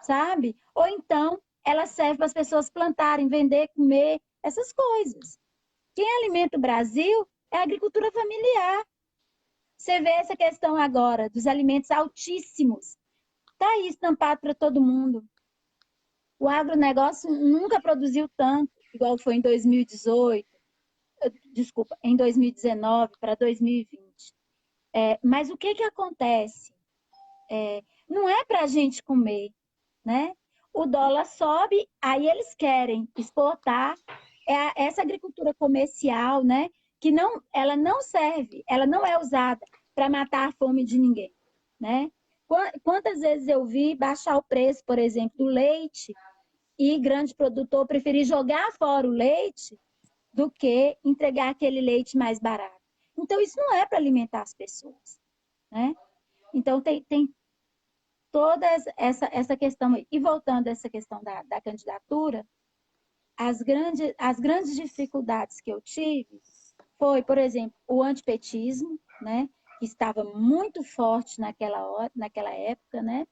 sabe? Ou então ela serve para as pessoas plantarem, vender, comer, essas coisas. Quem alimenta o Brasil é a agricultura familiar. Você vê essa questão agora dos alimentos altíssimos. Está aí estampado para todo mundo. O agronegócio nunca produziu tanto, igual foi em 2018, desculpa, em 2019 para 2020. Mas o que acontece? Não é para a gente comer, né? O dólar sobe, aí eles querem exportar essa agricultura comercial, né? Que ela não serve, ela não é usada para matar a fome de ninguém, né? Quantas vezes eu vi baixar o preço, por exemplo, do leite e grande produtor preferir jogar fora o leite do que entregar aquele leite mais barato. Então, isso não é para alimentar as pessoas, né? Então, tem toda essa questão aí. E voltando a essa questão da candidatura, as grandes dificuldades que eu tive foi, por exemplo, o antipetismo, né, que estava muito forte naquela época, né?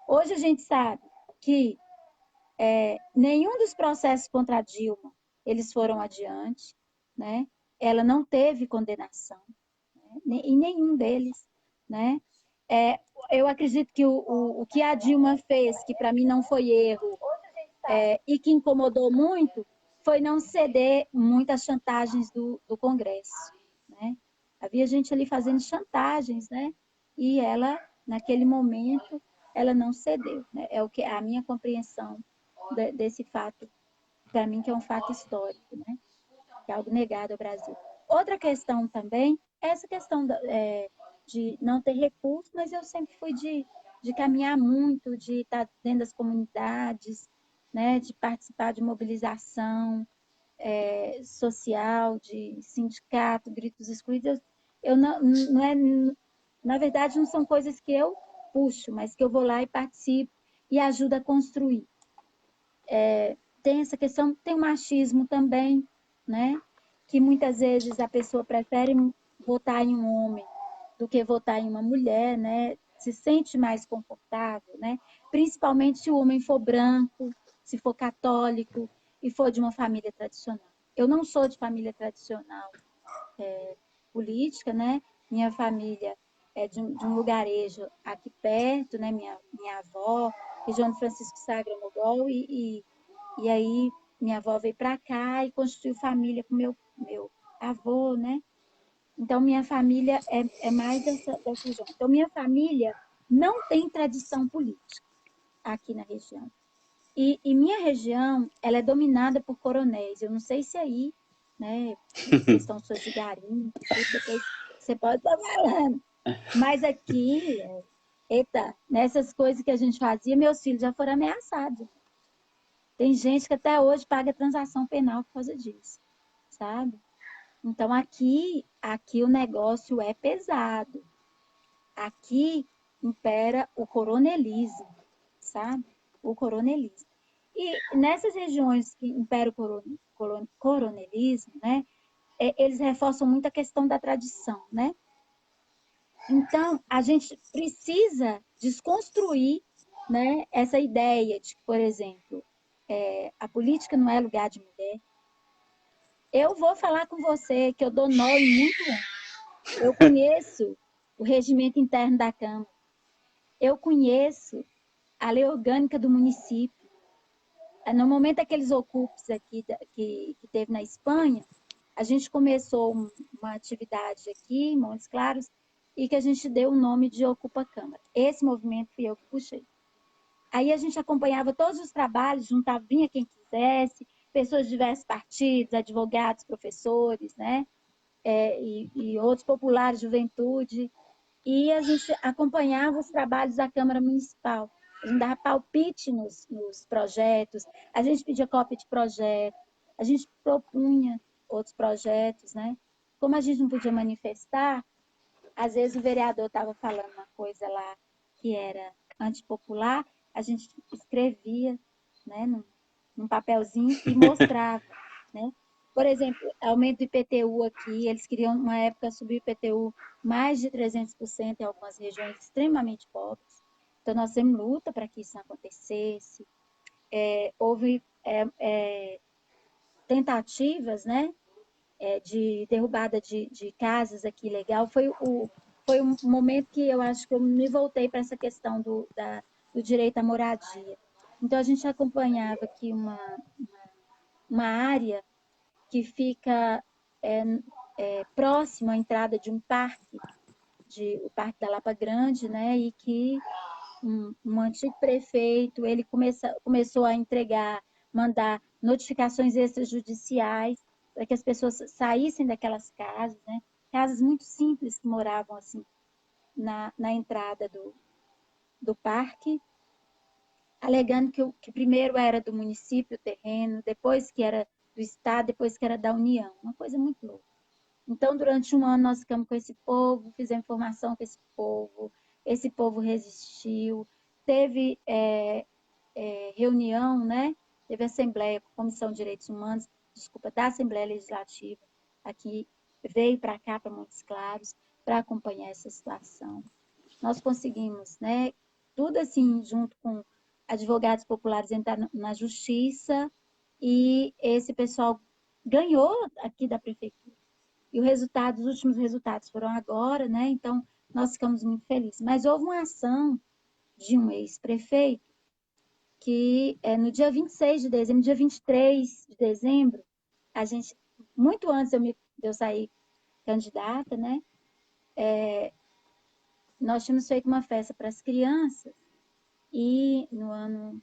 Hoje a gente sabe que nenhum dos processos contra a Dilma eles foram adiante, né? Ela não teve condenação, né? Em nenhum deles, né? Eu acredito que o que a Dilma fez, que para mim não foi erro, e que incomodou muito, foi não ceder muitas chantagens do Congresso, né? Havia gente ali fazendo chantagens, né? E ela, naquele momento, ela não cedeu, né? É a minha compreensão desse fato, para mim, que é um fato histórico, né? Que é algo negado ao Brasil. Outra questão também é essa questão de não ter recursos, mas eu sempre fui de caminhar muito, de estar dentro das comunidades, né, de participar de mobilização social, de sindicato, gritos excluídos. Eu não é, na verdade, não são coisas que eu puxo, mas que eu vou lá e participo e ajudo a construir. Tem essa questão, tem o machismo também, né? Que muitas vezes a pessoa prefere votar em um homem do que votar em uma mulher, né? Se sente mais confortável, né? Principalmente se o homem for branco, se for católico e for de uma família tradicional. Eu não sou de família tradicional política, né? Minha família é de um lugarejo aqui perto, né? Minha avó, região de Francisco Sagra Mogol, e aí minha avó veio para cá e constituiu família com meu avô, né? Então, minha família é mais dessa região. Então, minha família não tem tradição política aqui na região. E minha região, ela é dominada por coronéis. Eu não sei se aí, né, questão sua de garimpo, tudo, depois você pode estar falando. Mas aqui, eita, nessas coisas que a gente fazia, meus filhos já foram ameaçados. Tem gente que até hoje paga transação penal por causa disso, sabe? Então aqui o negócio é pesado. Aqui impera o coronelismo, sabe? O coronelismo. E nessas regiões que impera o coronelismo, né? Eles reforçam muito a questão da tradição, né? Então, a gente precisa desconstruir, né, essa ideia de que, por exemplo, a política não é lugar de mulher. Eu vou falar com você que eu dou nó em muito homem. Eu conheço o regimento interno da Câmara. Eu conheço a lei orgânica do município. No momento daqueles ocupes aqui que teve na Espanha, a gente começou uma atividade aqui em Montes Claros e que a gente deu o nome de Ocupa Câmara. Esse movimento fui eu que puxei. Aí a gente acompanhava todos os trabalhos, juntava, vinha quem quisesse, pessoas de diversos partidos, advogados, professores, né? E outros populares, juventude. E a gente acompanhava os trabalhos da Câmara Municipal. A gente dava palpite nos projetos, a gente pedia cópia de projeto, a gente propunha outros projetos, né? Como a gente não podia manifestar, às vezes o vereador estava falando uma coisa lá que era antipopular, a gente escrevia, né, num papelzinho e mostrava, né? Por exemplo, aumento do IPTU aqui, eles queriam, uma época, subir o IPTU mais de 300% em algumas regiões extremamente pobres. Então, nós temos luta para que isso não acontecesse. Houve tentativas, né, de derrubada de casas aqui legal. Foi um momento que eu acho que eu me voltei para essa questão do direito à moradia. Então, a gente acompanhava aqui uma área que fica próximo à entrada de um parque, o Parque da Lapa Grande, né? E que um antigo prefeito, ele começou a mandar notificações extrajudiciais para que as pessoas saíssem daquelas casas, né? Casas muito simples que moravam assim na entrada do parque, alegando que primeiro era do município o terreno, depois que era do Estado, depois que era da União. Uma coisa muito louca. Então, durante um ano, nós ficamos com esse povo, fizemos formação com esse povo resistiu, teve reunião, né? Teve assembleia, Comissão de Direitos Humanos, desculpa, da Assembleia Legislativa, aqui, veio para cá, para Montes Claros, para acompanhar essa situação. Nós conseguimos, né? Tudo assim, junto com advogados populares, entrar na justiça, e esse pessoal ganhou aqui da prefeitura. E os últimos resultados foram agora, né? Então, nós ficamos muito felizes. Mas houve uma ação de um ex-prefeito que no dia 26 de dezembro, dia 23 de dezembro, a gente, muito antes de eu sair candidata, né? Nós tínhamos feito uma festa para as crianças e no ano,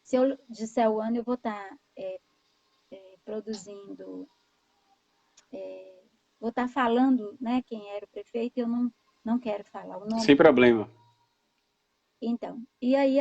se eu disser o ano, eu vou estar produzindo, vou estar falando, né, quem era o prefeito, eu não quero falar o nome Sem dele. problema. Então, e aí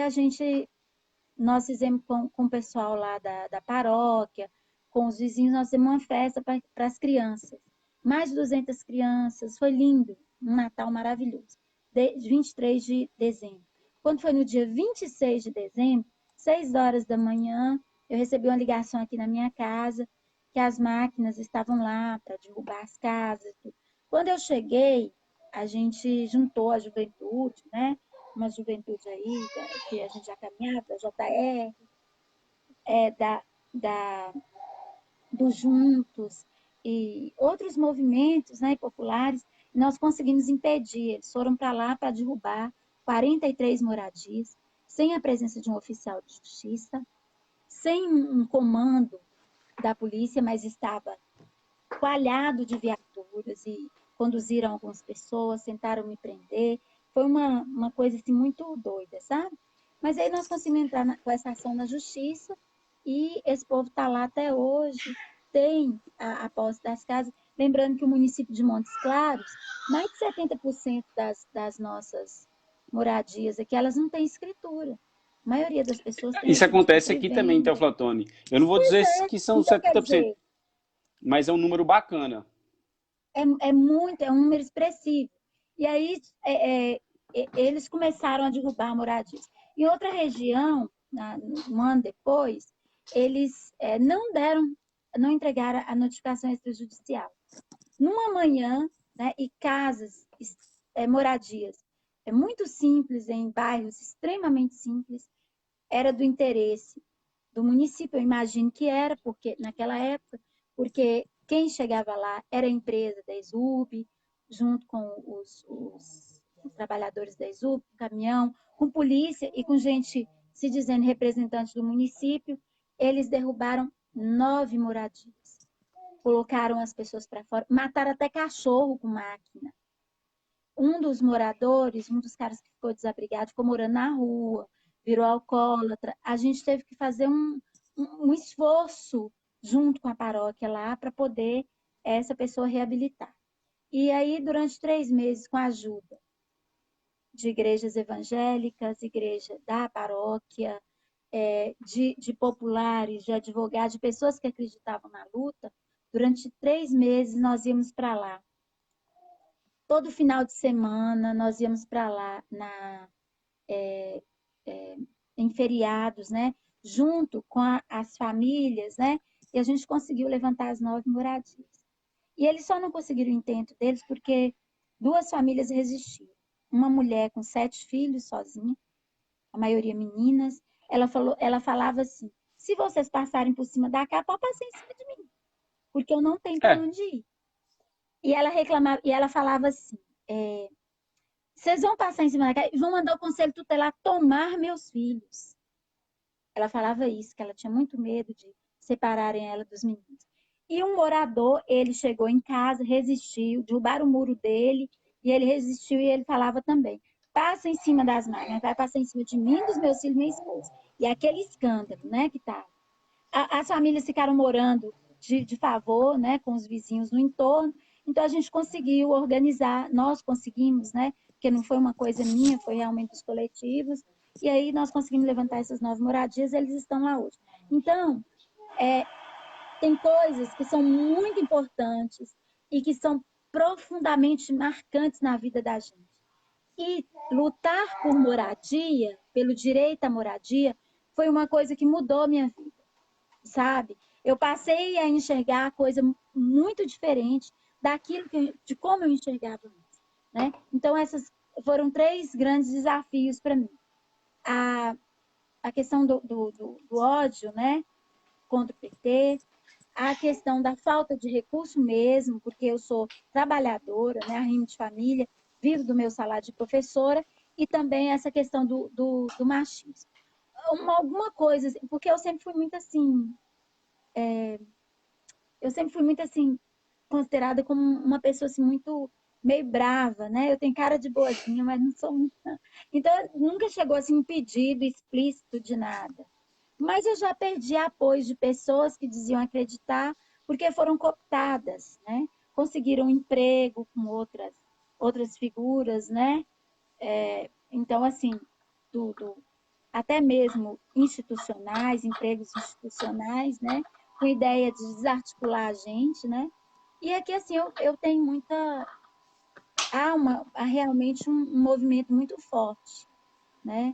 nós fizemos com o pessoal lá da paróquia, com os vizinhos, nós fizemos uma festa para as crianças. Mais de 200 crianças, foi lindo, um Natal maravilhoso. 23 de dezembro. Quando foi no dia 26 de dezembro, 6 horas da manhã, eu recebi uma ligação aqui na minha casa, que as máquinas estavam lá para derrubar as casas. Tudo. Quando eu cheguei, a gente juntou a juventude, né? Uma juventude aí, que a gente já caminhava, da JR, da, da, do Juntos e outros movimentos, né, populares, nós conseguimos impedir. Eles foram para lá para derrubar 43 moradias, sem a presença de um oficial de justiça, sem um comando da polícia, mas estava coalhado de viaturas e conduziram algumas pessoas, tentaram me prender. Foi uma coisa assim, muito doida, sabe? Mas aí nós conseguimos entrar com essa ação na justiça e esse povo está lá até hoje, tem a posse das casas. Lembrando que o município de Montes Claros, mais de 70% das nossas moradias aqui, elas não têm escritura. A maioria das pessoas tem Isso aqui de acontece aqui também, então, compravenda. Flatone. Eu não vou dizer que são Então, quer 70%, dizer, mas é um número bacana. é um número expressivo. E aí eles começaram a derrubar moradias. Em outra região, um ano depois, eles não entregaram a notificação extrajudicial. Numa manhã, né, e casas, moradias, muito simples, em bairros extremamente simples, era do interesse do município, eu imagino que era, porque naquela época, porque quem chegava lá era a empresa da ESUB, junto com os trabalhadores da ESUB, com caminhão, com polícia e com gente se dizendo representante do município, eles derrubaram 9 moradias. Colocaram as pessoas para fora, mataram até cachorro com máquina. Um dos moradores, um dos caras que ficou desabrigado, ficou morando na rua, virou alcoólatra. A gente teve que fazer um esforço junto com a paróquia lá para poder essa pessoa reabilitar. E aí, durante 3 meses, com a ajuda de igrejas evangélicas, igreja da paróquia, de populares, de advogados, de pessoas que acreditavam na luta, durante 3 meses nós íamos para lá. Todo final de semana nós íamos para lá em feriados, né? Junto com as famílias, né? E a gente conseguiu levantar as 9 moradias. E eles só não conseguiram o intento deles porque 2 famílias resistiram. Uma mulher com 7 filhos sozinha, a maioria meninas, ela falava assim: se vocês passarem por cima da capa, passem em cima de mim, porque eu não tenho para É, onde ir. E ela reclamava, e ela falava assim: vocês vão passar em cima da capa e vão mandar o conselho tutelar tomar meus filhos. Ela falava isso, que ela tinha muito medo de separarem ela dos meninos. E um morador, ele chegou em casa, resistiu, derrubaram o muro dele, e ele resistiu e ele falava também: passa em cima das máquinas, vai passar em cima de mim, dos meus filhos e minha esposa. E aquele escândalo, né, que tá. As famílias ficaram morando de favor, né, com os vizinhos no entorno. Então a gente conseguiu organizar, nós conseguimos, né, porque não foi uma coisa minha, foi realmente dos coletivos. E aí nós conseguimos levantar essas 9 moradias, eles estão lá hoje. Então, tem coisas que são muito importantes e que são profundamente marcantes na vida da gente. E lutar por moradia, pelo direito à moradia, foi uma coisa que mudou minha vida, sabe? Eu passei a enxergar a coisa muito diferente de como eu enxergava antes, né? Então, essas foram 3 grandes desafios para mim. A, a questão do ódio, né, contra o PT, a questão da falta de recurso mesmo, porque eu sou trabalhadora, né, arrimo de família, vivo do meu salário de professora, e também essa questão do machismo. Alguma coisa, porque eu sempre fui muito assim, considerada como uma pessoa assim, muito meio brava, né? Eu tenho cara de boazinha, mas não sou muito. Então, nunca chegou assim um pedido explícito de nada. Mas eu já perdi apoio de pessoas que diziam acreditar, porque foram cooptadas, né? Conseguiram um emprego com outras figuras, né? Então, assim, tudo, até mesmo institucionais, empregos institucionais, né? Com ideia de desarticular a gente, né? E aqui, assim, eu tenho muita. Há realmente um movimento muito forte, né?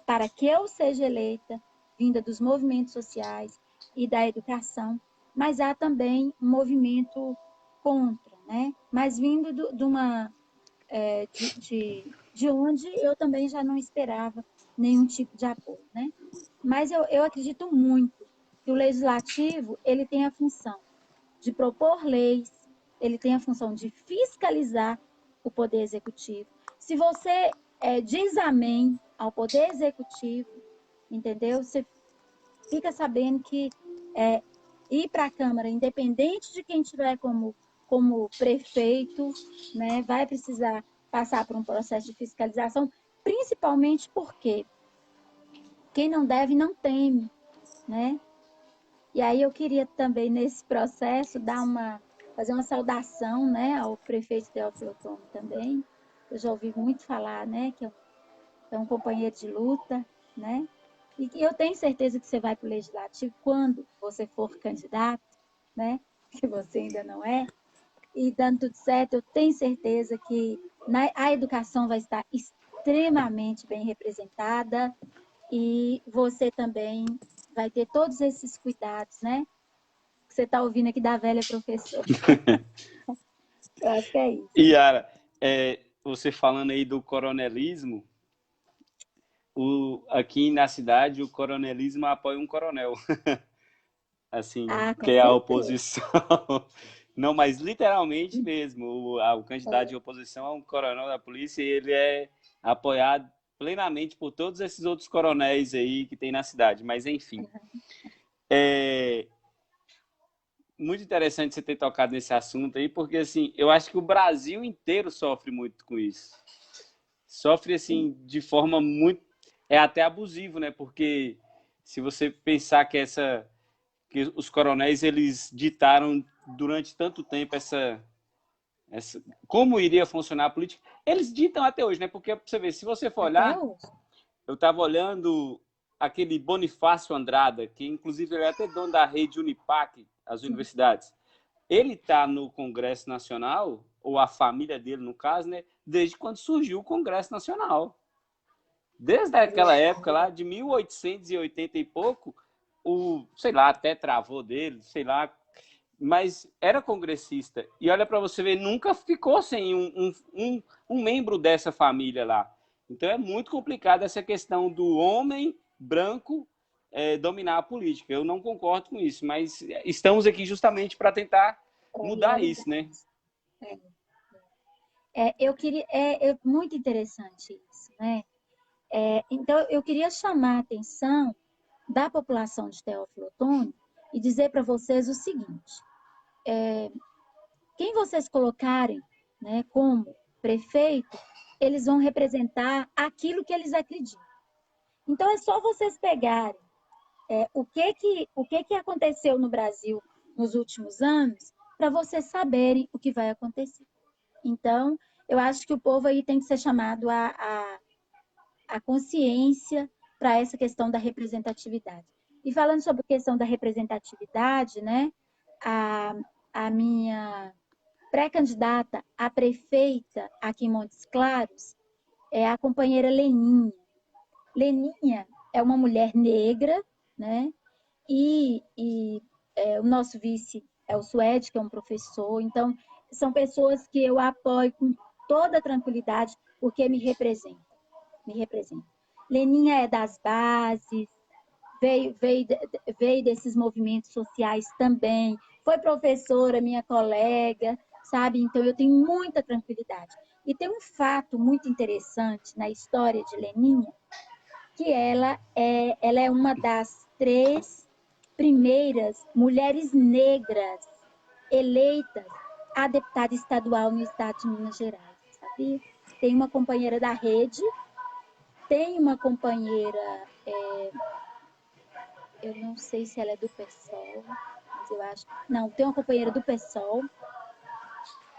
Para que eu seja eleita, vinda dos movimentos sociais e da educação, mas há também um movimento contra, né? Mas vindo de uma de onde eu também já não esperava nenhum tipo de apoio, né? Mas eu acredito muito que o legislativo ele tem a função de propor leis, ele tem a função de fiscalizar o poder executivo. Se você diz amém ao poder executivo, entendeu? Você fica sabendo que ir para a Câmara, independente de quem tiver como prefeito, né, vai precisar passar por um processo de fiscalização, principalmente porque quem não deve não teme, né? E aí eu queria também, nesse processo, fazer uma saudação, né, ao prefeito Teófilo Otoni também. Eu já ouvi muito falar, né, que é um companheiro de luta, né? E eu tenho certeza que você vai para o Legislativo quando você for candidato, né? Que você ainda não é. E dando tudo certo, eu tenho certeza que a educação vai estar extremamente bem representada e você também vai ter todos esses cuidados, né? Que você está ouvindo aqui da velha professora. Eu acho que é isso. Yara, você falando aí do coronelismo, aqui na cidade o coronelismo apoia um coronel, assim, Ah, com que é a certeza. oposição. Não, mas literalmente mesmo, o candidato de oposição é um coronel da polícia e ele é apoiado plenamente por todos esses outros coronéis aí que tem na cidade. Mas, enfim, é muito interessante você ter tocado nesse assunto aí, porque, assim, eu acho que o Brasil inteiro sofre muito com isso. Sofre, assim, de forma muito... É até abusivo, né? Porque se você pensar que os coronéis, eles ditaram durante tanto tempo como iria funcionar a política. Eles ditam até hoje, né? Porque você vê, se você for Até olhar, hoje. eu estava olhando aquele Bonifácio Andrada, que inclusive ele é até dono da rede Unipac, as Sim. universidades. Ele está no Congresso Nacional, ou a família dele, no caso, né? Desde quando surgiu o Congresso Nacional. Desde aquela época lá, de 1880 e pouco, sei lá, até travou dele, sei lá, mas era congressista. E olha para você ver, nunca ficou sem um membro dessa família lá. Então é muito complicado essa questão do homem branco dominar a política. Eu não concordo com isso, mas estamos aqui justamente para tentar mudar isso, né? Eu queria, é muito interessante isso, né? Então, eu queria chamar a atenção da população de Teófilo Otoni e dizer para vocês o seguinte: quem vocês colocarem, né, como prefeito, eles vão representar aquilo que eles acreditam. Então, é só vocês pegarem o que aconteceu no Brasil nos últimos anos para vocês saberem o que vai acontecer. Então, eu acho que o povo aí tem que ser chamado a consciência para essa questão da representatividade. E falando sobre a questão da representatividade, né, a minha pré-candidata a prefeita aqui em Montes Claros é a companheira Leninha. Leninha é uma mulher negra, né? O nosso vice é o Suede, que é um professor. Então, são pessoas que eu apoio com toda tranquilidade, porque me representam. Me representam. Leninha é das bases, veio desses movimentos sociais também, foi professora, minha colega, sabe? Então, eu tenho muita tranquilidade. E tem um fato muito interessante na história de Leninha, que ela é uma das 3 primeiras mulheres negras eleitas a deputada estadual no estado de Minas Gerais, sabia? Tem uma companheira da rede, tem uma companheira, eu não sei se ela é do PSOL, mas eu acho. Não, tem uma companheira do PSOL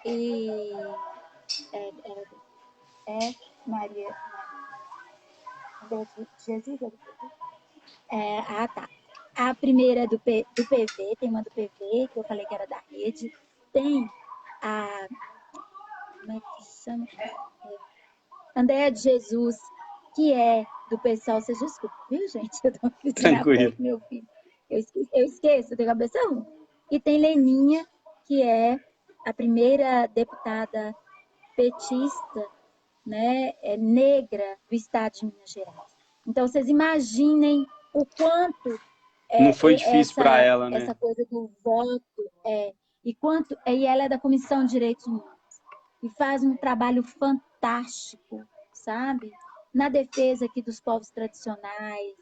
e é Maria Jesus. Tá. A primeira é do PV, tem uma do PV, que eu falei que era da rede. Tem a. Como é que chama? Andréa de Jesus, que é do pessoal. Vocês desculpem, viu, gente? Eu tô pedindo apoio Tranquilo. com meu filho. Eu esqueço, eu tenho cabeça ruim. E tem Leninha, que é a primeira deputada petista, né, negra do estado de Minas Gerais. Então, vocês imaginem o quanto Não foi difícil para ela, essa né? coisa do voto e ela é da Comissão de Direitos Humanos e faz um trabalho fantástico, sabe? Na defesa aqui dos povos tradicionais,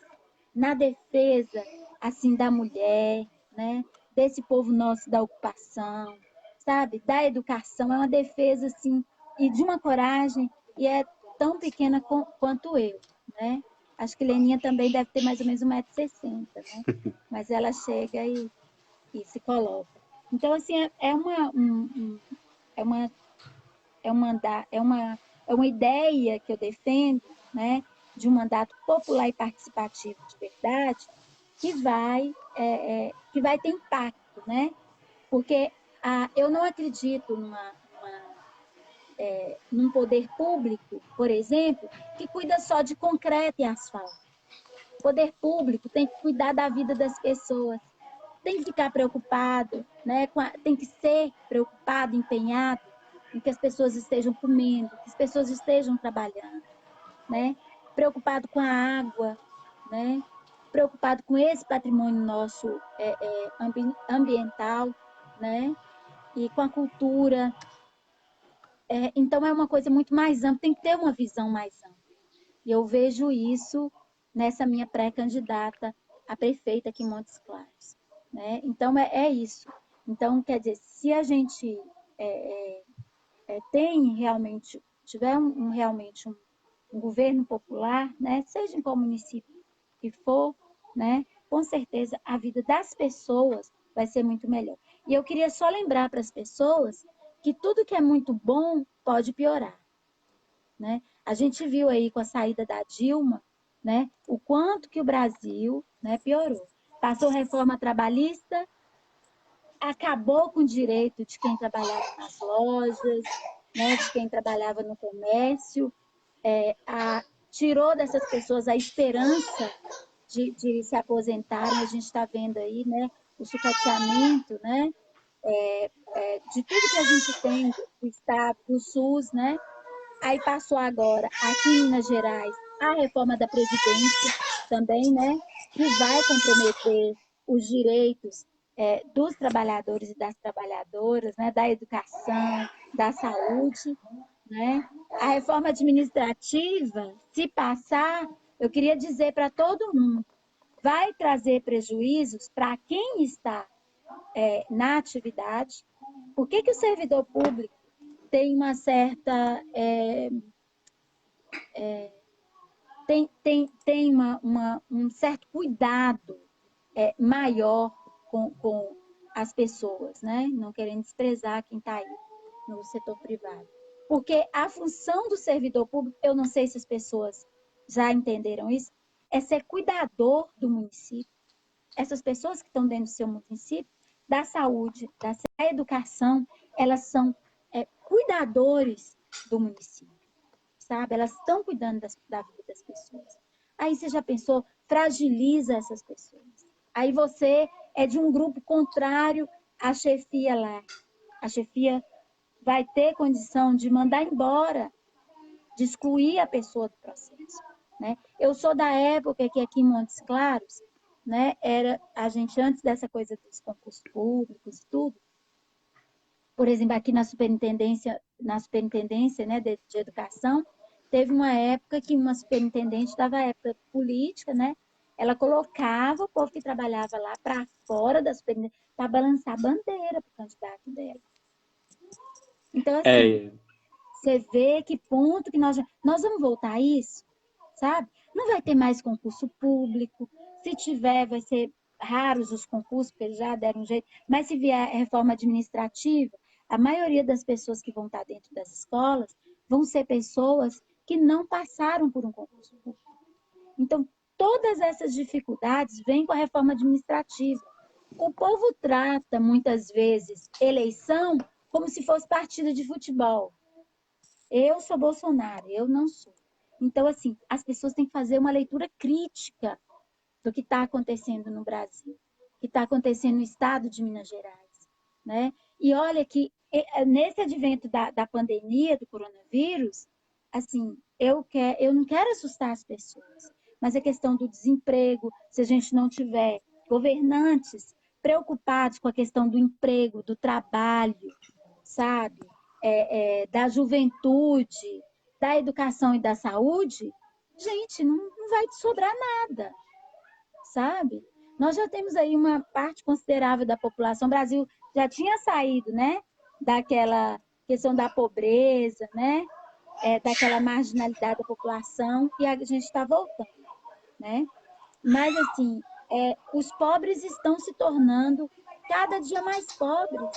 na defesa assim da mulher, né? Desse povo nosso da ocupação, sabe? Da educação, é uma defesa assim e de uma coragem e é tão pequena quanto eu, né? Acho que Leninha também deve ter mais ou menos 1,60 m, né? Mas ela chega e se coloca. Então, assim, é uma, é uma ideia que eu defendo, né, de um mandato popular e participativo de verdade, que vai ter impacto, né? Porque eu não acredito num poder público, por exemplo, que cuida só de concreto e asfalto. O poder público tem que cuidar da vida das pessoas, tem que ficar preocupado, né? Tem que ser preocupado, empenhado em que as pessoas estejam comendo, que as pessoas estejam trabalhando, né? Preocupado com a água, né? Preocupado com esse patrimônio nosso ambiental, né? E com a cultura. Então, é uma coisa muito mais ampla, tem que ter uma visão mais ampla. E eu vejo isso nessa minha pré-candidata a prefeita aqui em Montes Claros, né? Então, é isso. Então, quer dizer, se a gente tem realmente, tiver realmente um governo popular, né? Seja em qual município que for, né? Com certeza a vida das pessoas vai ser muito melhor. E eu queria só lembrar para as pessoas que tudo que é muito bom pode piorar, né? A gente viu aí com a saída da Dilma, né? O quanto que o Brasil, né, piorou. Passou reforma trabalhista, acabou com o direito de quem trabalhava nas lojas, né, de quem trabalhava no comércio, tirou dessas pessoas a esperança de se aposentarem. A gente está vendo aí, né, o sucateamento, né, de tudo que a gente tem do Estado, do SUS, né? Aí passou agora, aqui em Minas Gerais, a reforma da Previdência também, né? Que vai comprometer os direitos dos trabalhadores e das trabalhadoras, né? Da educação, da saúde, né? A reforma administrativa, se passar, eu queria dizer para todo mundo, vai trazer prejuízos para quem está na atividade. Por que o servidor público tem uma certa um certo cuidado maior com as pessoas, né? Não querendo desprezar quem está aí no setor privado. Porque a função do servidor público, eu não sei se as pessoas já entenderam isso, é ser cuidador do município. Essas pessoas que estão dentro do seu município, da saúde, da educação, elas são cuidadores do município, sabe? Elas estão cuidando da vida das pessoas. Aí você já pensou, fragiliza essas pessoas. Aí você é de um grupo contrário à chefia lá. A chefia vai ter condição de mandar embora, de excluir a pessoa do processo, né? Eu sou da época que aqui em Montes Claros, né, era a gente antes dessa coisa dos concursos públicos e tudo, por exemplo, aqui na superintendência, né, de educação, teve uma época que uma superintendente dava época política, né? Ela colocava o povo que trabalhava lá para fora da superintendência para balançar a bandeira para o candidato dela. Então, assim, você vê que ponto que nós vamos voltar a isso, sabe? Não vai ter mais concurso público. Se tiver, vai ser raros os concursos, porque eles já deram um jeito. Mas se vier reforma administrativa, a maioria das pessoas que vão estar dentro das escolas vão ser pessoas que não passaram por um concurso público. Então, todas essas dificuldades vêm com a reforma administrativa. O povo trata, muitas vezes, eleição como se fosse partida de futebol. Eu sou Bolsonaro, eu não sou. Então, assim, as pessoas têm que fazer uma leitura crítica do que está acontecendo no Brasil, que está acontecendo no estado de Minas Gerais, né? E olha que nesse advento da pandemia, do coronavírus, assim, eu não quero assustar as pessoas, mas a questão do desemprego, se a gente não tiver governantes preocupados com a questão do emprego, do trabalho, sabe? Da juventude, da educação e da saúde, gente, não vai sobrar nada, sabe? Nós já temos aí uma parte considerável da população. O Brasil já tinha saído, né, daquela questão da pobreza, né, daquela marginalidade da população, e a gente está voltando. né? Mas, assim, os pobres estão se tornando cada dia mais pobres,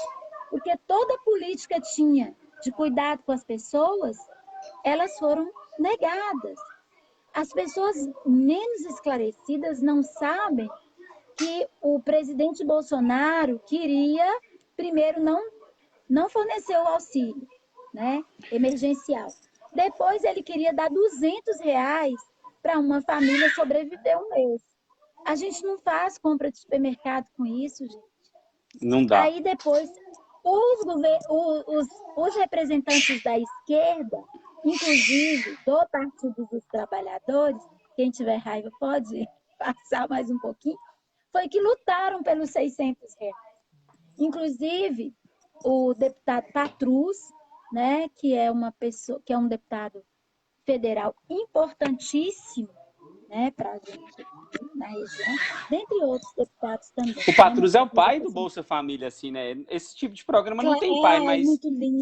porque toda a política tinha de cuidado com as pessoas, elas foram negadas. As pessoas menos esclarecidas não sabem que o presidente Bolsonaro queria, primeiro, não fornecer o auxílio, né, emergencial. Depois ele queria dar R$ 200 para uma família sobreviver um mês. A gente não faz compra de supermercado com isso, gente. Não dá. Aí depois os representantes da esquerda, inclusive do Partido dos Trabalhadores, quem tiver raiva pode passar mais um pouquinho, foi que lutaram pelos R$ 600. Inclusive, o deputado Patrus, né, que é um deputado federal importantíssimo, né, para a gente na região, dentre outros deputados também. O Patrus é o pai do Bolsa Família, assim, né? Esse tipo de programa não tem pai, mas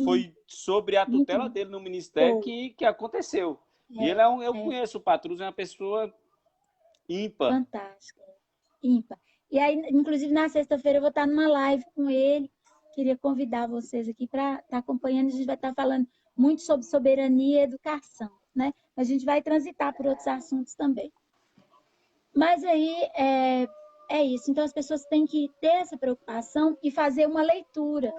foi sobre a tutela dele no ministério que aconteceu. E ele eu conheço o Patrus, é uma pessoa ímpar. Fantástica, ímpar. E aí, inclusive, na sexta-feira eu vou estar numa live com ele. Queria convidar vocês aqui para estar acompanhando. A gente vai estar falando muito sobre soberania e educação, né? A gente vai transitar por outros assuntos também. Mas aí é isso. Então, as pessoas têm que ter essa preocupação e fazer uma leitura.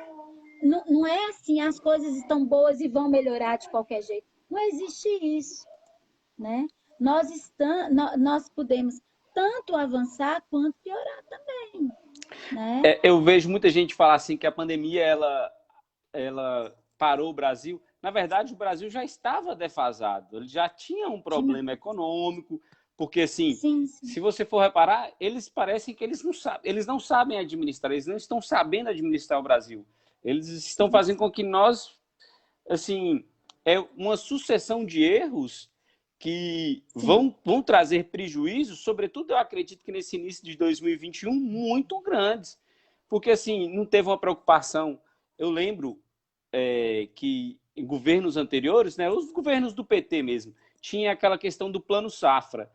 Não é assim, as coisas estão boas e vão melhorar de qualquer jeito. Não existe isso, né? Nós podemos tanto avançar quanto piorar também, né? Eu vejo muita gente falar assim que a pandemia ela parou o Brasil. Na verdade, o Brasil já estava defasado. Ele já tinha um problema econômico, porque assim, sim. se você for reparar, eles parecem que eles não sabem administrar, eles não estão sabendo administrar o Brasil. Eles estão fazendo com que nós, assim, uma sucessão de erros que vão trazer prejuízos, sobretudo eu acredito que nesse início de 2021, muito grandes. Porque, assim, não teve uma preocupação. Eu lembro que em governos anteriores, né, os governos do PT mesmo, tinha aquela questão do plano safra.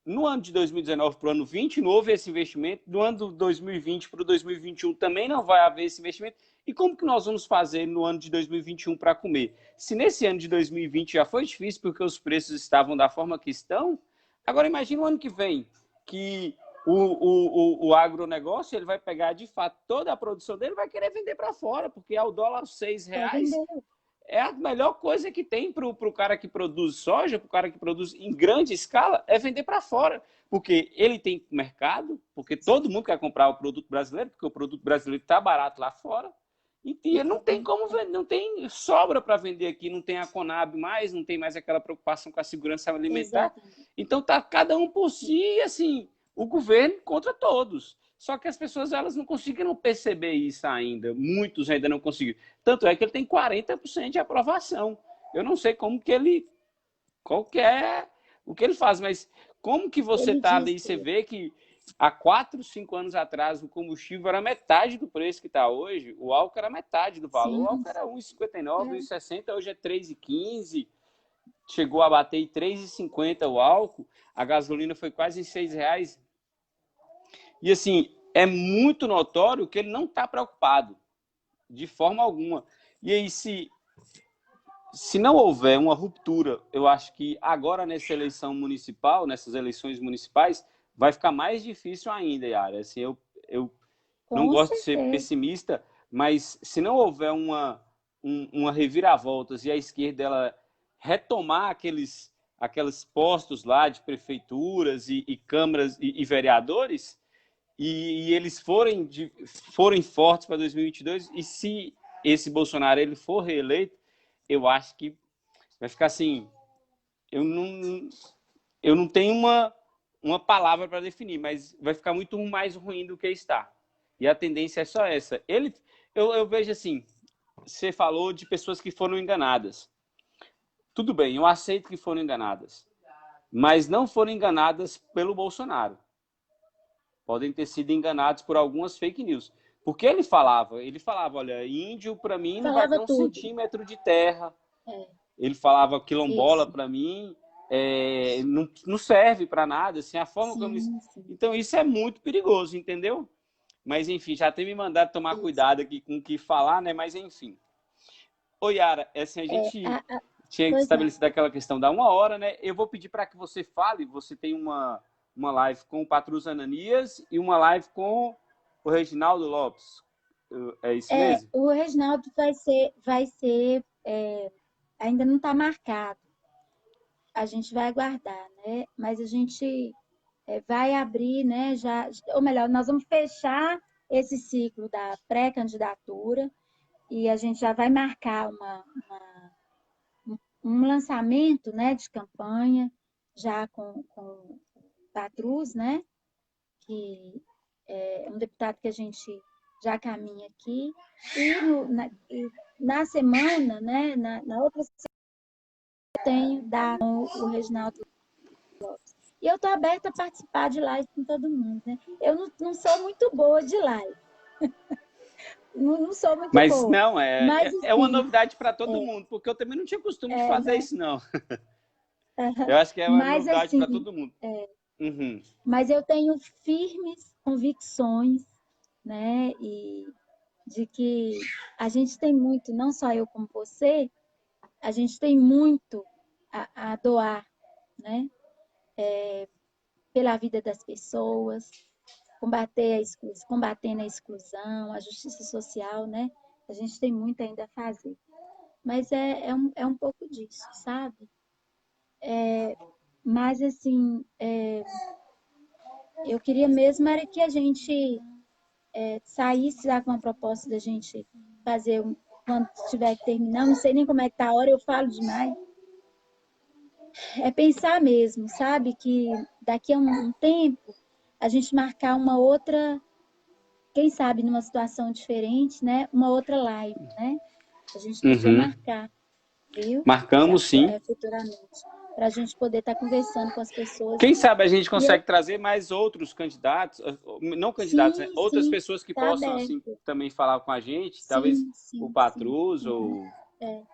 No ano de 2019 para o ano 20 não houve esse investimento. No ano de 2020 para o 2021 também não vai haver esse investimento. E como que nós vamos fazer no ano de 2021 para comer? Se nesse ano de 2020 já foi difícil porque os preços estavam da forma que estão, agora imagine o ano que vem, que o agronegócio ele vai pegar de fato toda a produção dele e vai querer vender para fora, porque ao dólar aos R$ 6 é a melhor coisa que tem para o cara que produz soja, para o cara que produz em grande escala, é vender para fora. Porque ele tem mercado, porque todo mundo quer comprar o produto brasileiro, porque o produto brasileiro está barato lá fora. E ele não tem como vender, não tem sobra para vender aqui, não tem a Conab mais, não tem mais aquela preocupação com a segurança alimentar. Exatamente. Então tá cada um por si, assim, o governo contra todos. Só que as pessoas elas não conseguiram perceber isso ainda. Muitos ainda não conseguiram. Tanto é que ele tem 40% de aprovação. Eu não sei como que ele... o que ele faz, mas como que você está ali e você vê que há 4, 5 anos atrás o combustível era metade do preço que está hoje, o álcool era metade do valor, o álcool era R$1,59, R$1,60, hoje é R$3,15, chegou a bater em R$3,50 o álcool, a gasolina foi quase R$6. E assim, é muito notório que ele não está preocupado, de forma alguma. E aí, se não houver uma ruptura, eu acho que agora nessa eleição municipal, nessas eleições municipais, vai ficar mais difícil ainda, Yara. Assim, eu não gosto de ser pessimista, mas se não houver uma reviravoltas e a esquerda ela retomar aqueles postos lá de prefeituras e câmaras e vereadores, e eles forem fortes para 2022, e se esse Bolsonaro ele for reeleito, eu acho que vai ficar assim, eu não tenho uma palavra para definir, mas vai ficar muito mais ruim do que está. E a tendência é só essa. Eu vejo assim, você falou de pessoas que foram enganadas. Tudo bem, eu aceito que foram enganadas, mas não foram enganadas pelo Bolsonaro. Podem ter sido enganados por algumas fake news. Porque ele falava, olha, índio para mim não vai ter um centímetro de terra. Ele falava quilombola para mim não serve para nada, assim, a forma como isso... Sim, sim. Então, isso é muito perigoso, entendeu? Mas, enfim, já tem me mandado tomar Isso. cuidado aqui com o que falar, né? Mas, enfim. Ô, Yara, assim, a É, gente tinha pois não. estabelecido aquela questão da 1 hora, né? Eu vou pedir para que você fale, você tem uma live com o Patrus Ananias e uma live com o Reginaldo Lopes. É isso mesmo? O Reginaldo ainda não está marcado. A gente vai aguardar, né? Mas a gente vai abrir, né? Ou melhor, nós vamos fechar esse ciclo da pré-candidatura e a gente já vai marcar um lançamento, né, de campanha, já com o Patrus, né? Que é um deputado que a gente já caminha aqui. E na semana, né? Na outra semana, eu tenho com o Reginaldo. E eu estou aberta a participar de live com todo mundo, né? Eu não sou muito boa de live. Não sou muito Mas boa. não, Mas, é uma assim, novidade para todo mundo, porque eu também não tinha costume de fazer né? isso, não. Eu acho que é uma Mas, novidade assim, para todo mundo. Uhum. mas eu tenho firmes convicções, né? E de que a gente tem muito, não só eu como você, a gente tem muito a doar, né? Pela vida das pessoas, combatendo a exclusão, a justiça social, né? A gente tem muito ainda a fazer. Mas é um pouco disso, sabe? Mas, assim, eu queria mesmo era que a gente saísse lá com uma proposta da gente fazer, quando tiver que terminar, não sei nem como é que tá a hora, eu falo demais. É pensar mesmo, sabe? Que daqui a um tempo a gente marcar uma outra, quem sabe numa situação diferente, né? Uma outra live, né? A gente podia Uhum. marcar, viu? Marcamos, sim. Futuramente, para a gente poder estar conversando com as pessoas. Quem sabe a gente E eu, consegue trazer mais outros candidatos, não candidatos, né? sim, Outras sim, pessoas que tá possam assim aberto. também falar com a gente, talvez Sim, o sim, sim. Patrus ou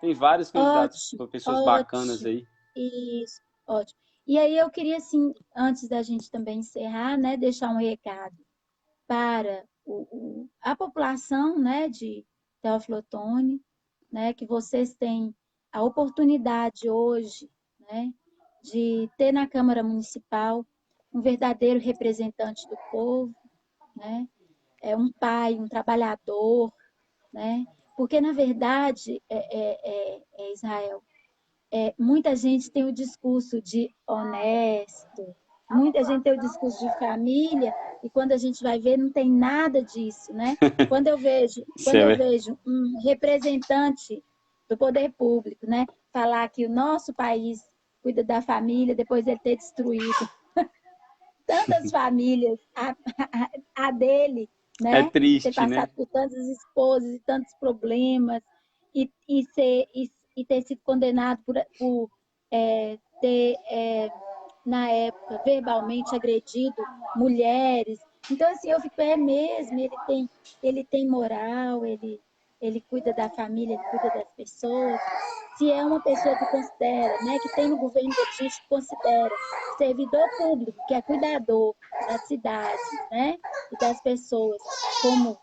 tem vários candidatos, Ótimo, pessoas bacanas ótimo. aí. Isso, ótimo. E aí eu queria, assim, antes da gente também encerrar, né, deixar um recado para a população, né, de Teófilo Otoni, né, que vocês têm a oportunidade hoje, né, de ter na Câmara Municipal um verdadeiro representante do povo, né, um pai, um trabalhador, né, porque na verdade, Israel, muita gente tem o discurso de honesto, muita gente tem o discurso de família, e quando a gente vai ver, não tem nada disso, né? Quando eu vejo, quando eu vejo um representante do poder público, né, falar que o nosso país cuida da família depois de ele ter destruído tantas famílias, a dele, É né? Ter triste, passado né? por tantas esposas e tantos problemas e ter sido condenado por ter, na época, verbalmente agredido mulheres. Então, assim, eu fico, mesmo, ele tem moral, ele cuida da família, ele cuida das pessoas. Se é uma pessoa que considera, né, que tem no governo dele gente que considera servidor público, que é cuidador da cidade, né, e das pessoas, como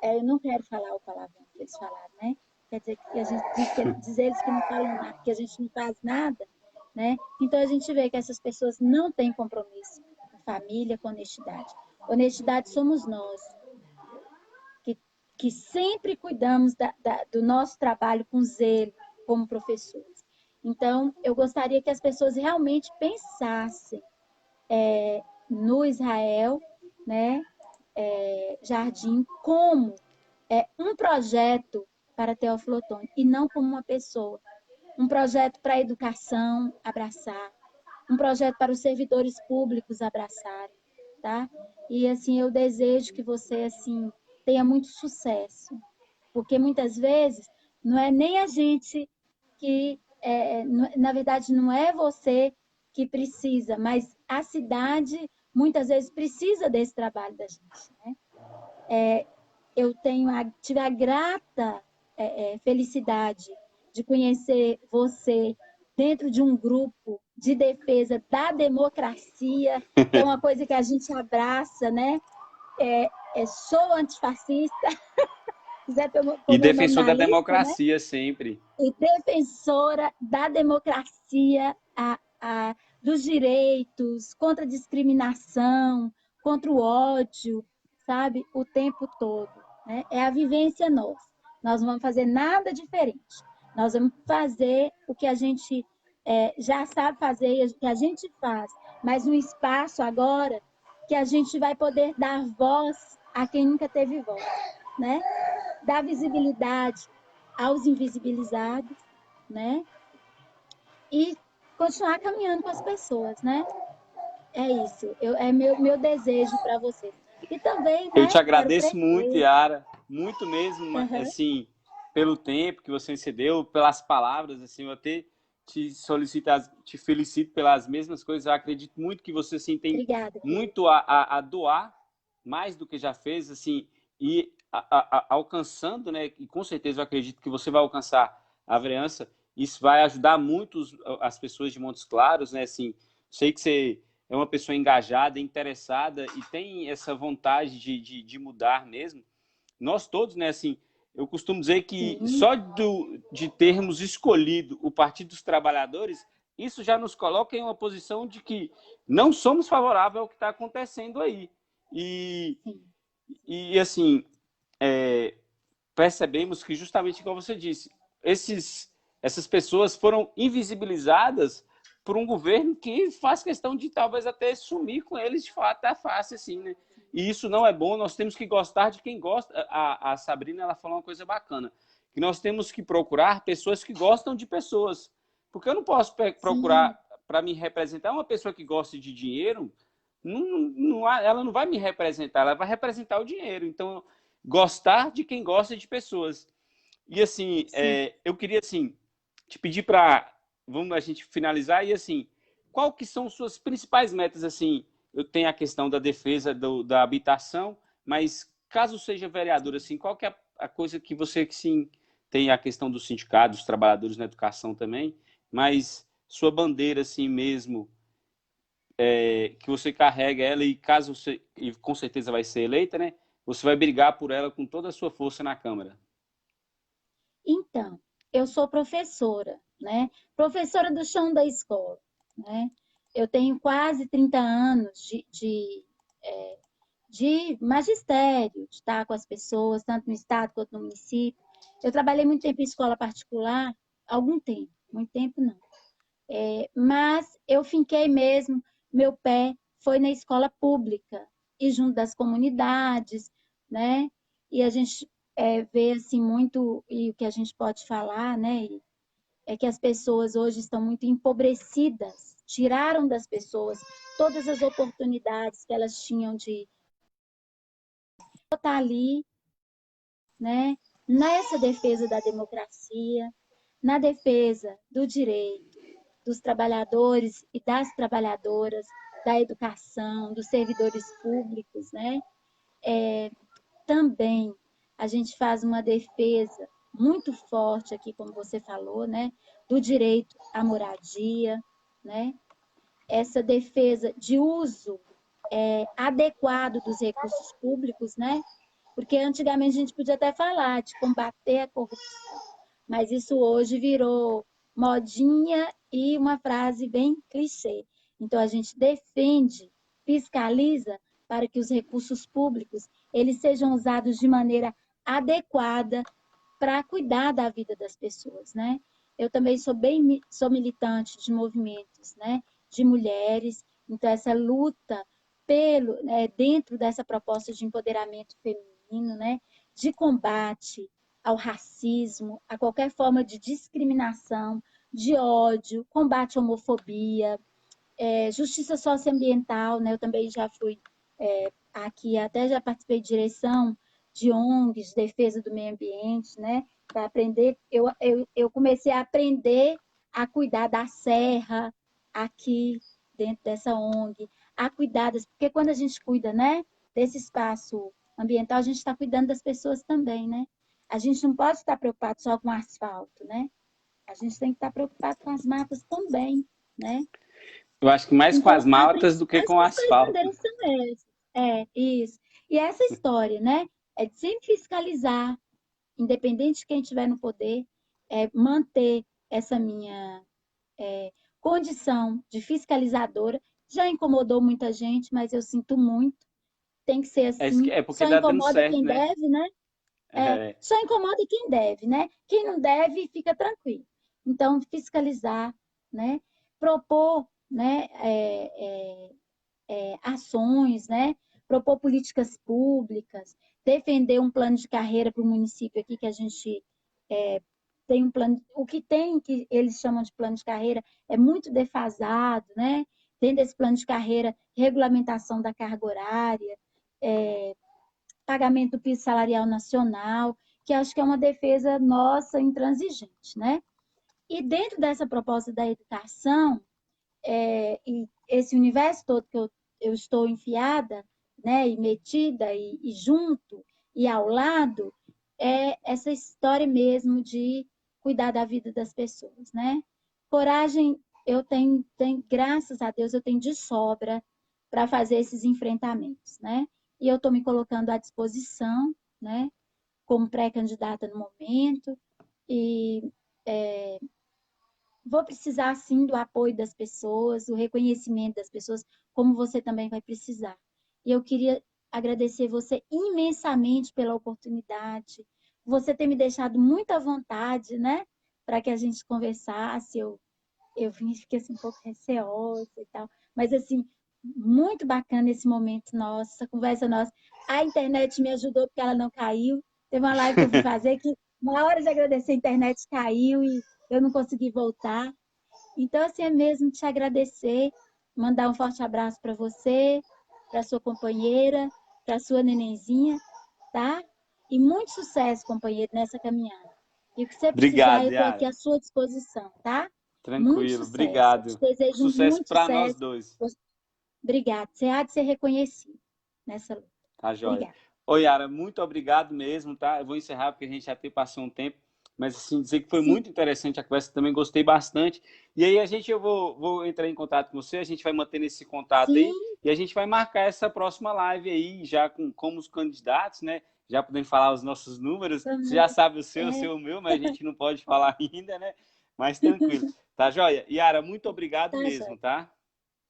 eu não quero falar o palavrão que eles falaram, né? Quer dizer que a gente diz eles que não falam nada, que a gente não faz nada, né? Então a gente vê que essas pessoas não têm compromisso com família, com honestidade. Honestidade somos nós, que sempre cuidamos do nosso trabalho com zelo como professores. Então, eu gostaria que as pessoas realmente pensassem no Israel, né, Jardim, como um projeto para Teófilo Otoni, e não como uma pessoa. Um projeto para a educação, abraçar. Um projeto para os servidores públicos abraçarem, tá? E, assim, eu desejo que você, assim, tenha muito sucesso, porque muitas vezes não é nem a gente que, na verdade, não é você que precisa, mas a cidade muitas vezes precisa desse trabalho da gente, né? Eu tive a grata felicidade de conhecer você dentro de um grupo de defesa da democracia, que é uma coisa que a gente abraça, né? Sou antifascista, quiser pôr E meu nome defensor na da lista, né? democracia sempre. E defensora da democracia, dos direitos, contra a discriminação, contra o ódio, sabe? O tempo todo. Né? É a vivência nossa. Nós não vamos fazer nada diferente. Nós vamos fazer o que a gente já sabe fazer e o que a gente faz, mas um espaço agora que a gente vai poder dar voz a quem nunca teve voz, né? Dar visibilidade aos invisibilizados, né? E continuar caminhando com as pessoas, né? É isso. É meu desejo para vocês. E também, Eu né? te Quero agradeço muito, crescer. Yara, muito mesmo, Uhum. assim, pelo tempo que você cedeu, pelas palavras, assim, eu até te solicito, te felicito pelas mesmas coisas. Eu acredito muito que você, assim, tem Obrigada, querido. muito a doar, mais do que já fez, assim, e alcançando, né? E com certeza eu acredito que você vai alcançar a vereança. Isso vai ajudar muito as pessoas de Montes Claros, né? Assim, sei que você é uma pessoa engajada, interessada e tem essa vontade de mudar mesmo. Nós todos, né, assim, eu costumo dizer que Sim, só de termos escolhido o Partido dos Trabalhadores, isso já nos coloca em uma posição de que não somos favoráveis ao que está acontecendo aí. E, sim, assim, percebemos que justamente como você disse, essas pessoas foram invisibilizadas por um governo que faz questão de talvez até sumir com eles de fato é fácil assim, né? E isso não é bom, nós temos que gostar de quem gosta. A Sabrina, ela falou uma coisa bacana, que nós temos que procurar pessoas que gostam de pessoas, porque eu não posso sim, procurar para me representar uma pessoa que gosta de dinheiro, ela não vai me representar, ela vai representar o dinheiro. Então, gostar de quem gosta de pessoas. E assim, sim. eu queria assim te pedir para vamos a gente finalizar e assim, qual que são suas principais metas assim? Eu tenho a questão da defesa da habitação, mas caso seja vereador assim, qual que é a coisa que você que sim tem a questão dos sindicatos, dos trabalhadores na educação também, mas sua bandeira assim mesmo que você carrega ela e caso você, e com certeza vai ser eleita, né? Você vai brigar por ela com toda a sua força na Câmara. Então, eu sou professora, né? Professora do chão da escola, né? Eu tenho quase 30 anos de magistério, de estar com as pessoas, tanto no estado quanto no município. Eu trabalhei muito tempo em escola particular, algum tempo, muito tempo não. Mas eu finquei mesmo, meu pé foi na escola pública e junto das comunidades, né? E a gente vê assim muito, e o que a gente pode falar, né? É que as pessoas hoje estão muito empobrecidas, tiraram das pessoas todas as oportunidades que elas tinham de estar ali, né? Nessa defesa da democracia, na defesa do direito dos trabalhadores e das trabalhadoras, da educação, dos servidores públicos, né? Também a gente faz uma defesa muito forte aqui, como você falou, né? Do direito à moradia, né? Essa defesa de uso adequado dos recursos públicos, né? Porque antigamente a gente podia até falar de combater a corrupção, mas isso hoje virou modinha e uma frase bem clichê. Então a gente defende, fiscaliza para que os recursos públicos eles sejam usados de maneira adequada para cuidar da vida das pessoas, né? Eu também sou militante de movimentos, né, de mulheres. Então essa luta dentro dessa proposta de empoderamento feminino, né, de combate ao racismo, a qualquer forma de discriminação, de ódio, combate à homofobia, justiça socioambiental, né? Eu também já fui aqui, até já participei de direção de ONGs, de defesa do meio ambiente, né? Para aprender, eu comecei a aprender a cuidar da serra aqui dentro dessa ONG, a cuidar porque quando a gente cuida, né, desse espaço ambiental, a gente está cuidando das pessoas também, né? A gente não pode estar preocupado só com asfalto, né? A gente tem que estar preocupado com as matas também, né? Eu acho que mais com Então, as matas do que as com o principais asfalto. bandeiras são essas. Isso. E essa história, né? É de sempre fiscalizar, independente de quem estiver no poder, manter essa minha condição de fiscalizadora. Já incomodou muita gente, mas eu sinto muito. Tem que ser assim. É porque Só tá dando incomoda certo, quem né? deve, né? É, Só incomoda quem deve, né? Quem não deve, fica tranquilo. Então, fiscalizar, né? Propor, né? Ações, né? Propor políticas públicas, defender um plano de carreira para o município aqui que a gente tem um plano, o que tem que eles chamam de plano de carreira é muito defasado, né? Dentro desse plano de carreira, regulamentação da carga horária, pagamento do piso salarial nacional, que acho que é uma defesa nossa intransigente, né? E dentro dessa proposta da educação, e esse universo todo que eu estou enfiada, né, e metida, e junto, e ao lado, é essa história mesmo de cuidar da vida das pessoas, né? Coragem, eu tenho, graças a Deus, eu tenho de sobra para fazer esses enfrentamentos, né? E eu estou me colocando à disposição, né, como pré-candidata no momento, e vou precisar, sim, do apoio das pessoas, do reconhecimento das pessoas, como você também vai precisar. E eu queria agradecer você imensamente pela oportunidade, você ter me deixado muito à vontade, né, para que a gente conversasse. Eu fiquei assim, um pouco receosa e tal, mas assim, muito bacana esse momento nosso, essa conversa nossa. A internet me ajudou porque ela não caiu. Teve uma live que eu fui fazer que, na hora de agradecer, a internet caiu e eu não consegui voltar. Então, assim, é mesmo te agradecer, mandar um forte abraço para você, para sua companheira, para sua nenenzinha, tá? E muito sucesso, companheiro, nessa caminhada. E o que você precisar, obrigado, eu estou aqui Yara. à sua disposição, tá? Muito Tranquilo, sucesso. Eu te obrigado. desejo Sucesso muito para nós sucesso. dois. Obrigada. Você há de ser reconhecido nessa luta. Tá, joia. Obrigada. Oi, Yara, muito obrigado mesmo, tá? Eu vou encerrar porque a gente já até passou um tempo, mas assim, dizer que foi Sim, muito interessante a conversa, também gostei bastante. E aí eu vou entrar em contato com você, a gente vai mantendo esse contato aí sim, e a gente vai marcar essa próxima live aí, já com como os candidatos, né? Já podendo falar os nossos números. Você já também. sabe o É, seu, o meu, mas a gente não pode falar ainda, né? Mas tranquilo. Tá, joia? Yara, muito obrigado tá, mesmo, Jóia. tá?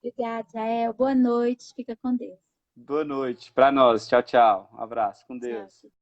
Obrigada, Jael. Boa noite. Fica com Deus. Boa noite para nós. Tchau, tchau. Um abraço. Com Tchau. Deus.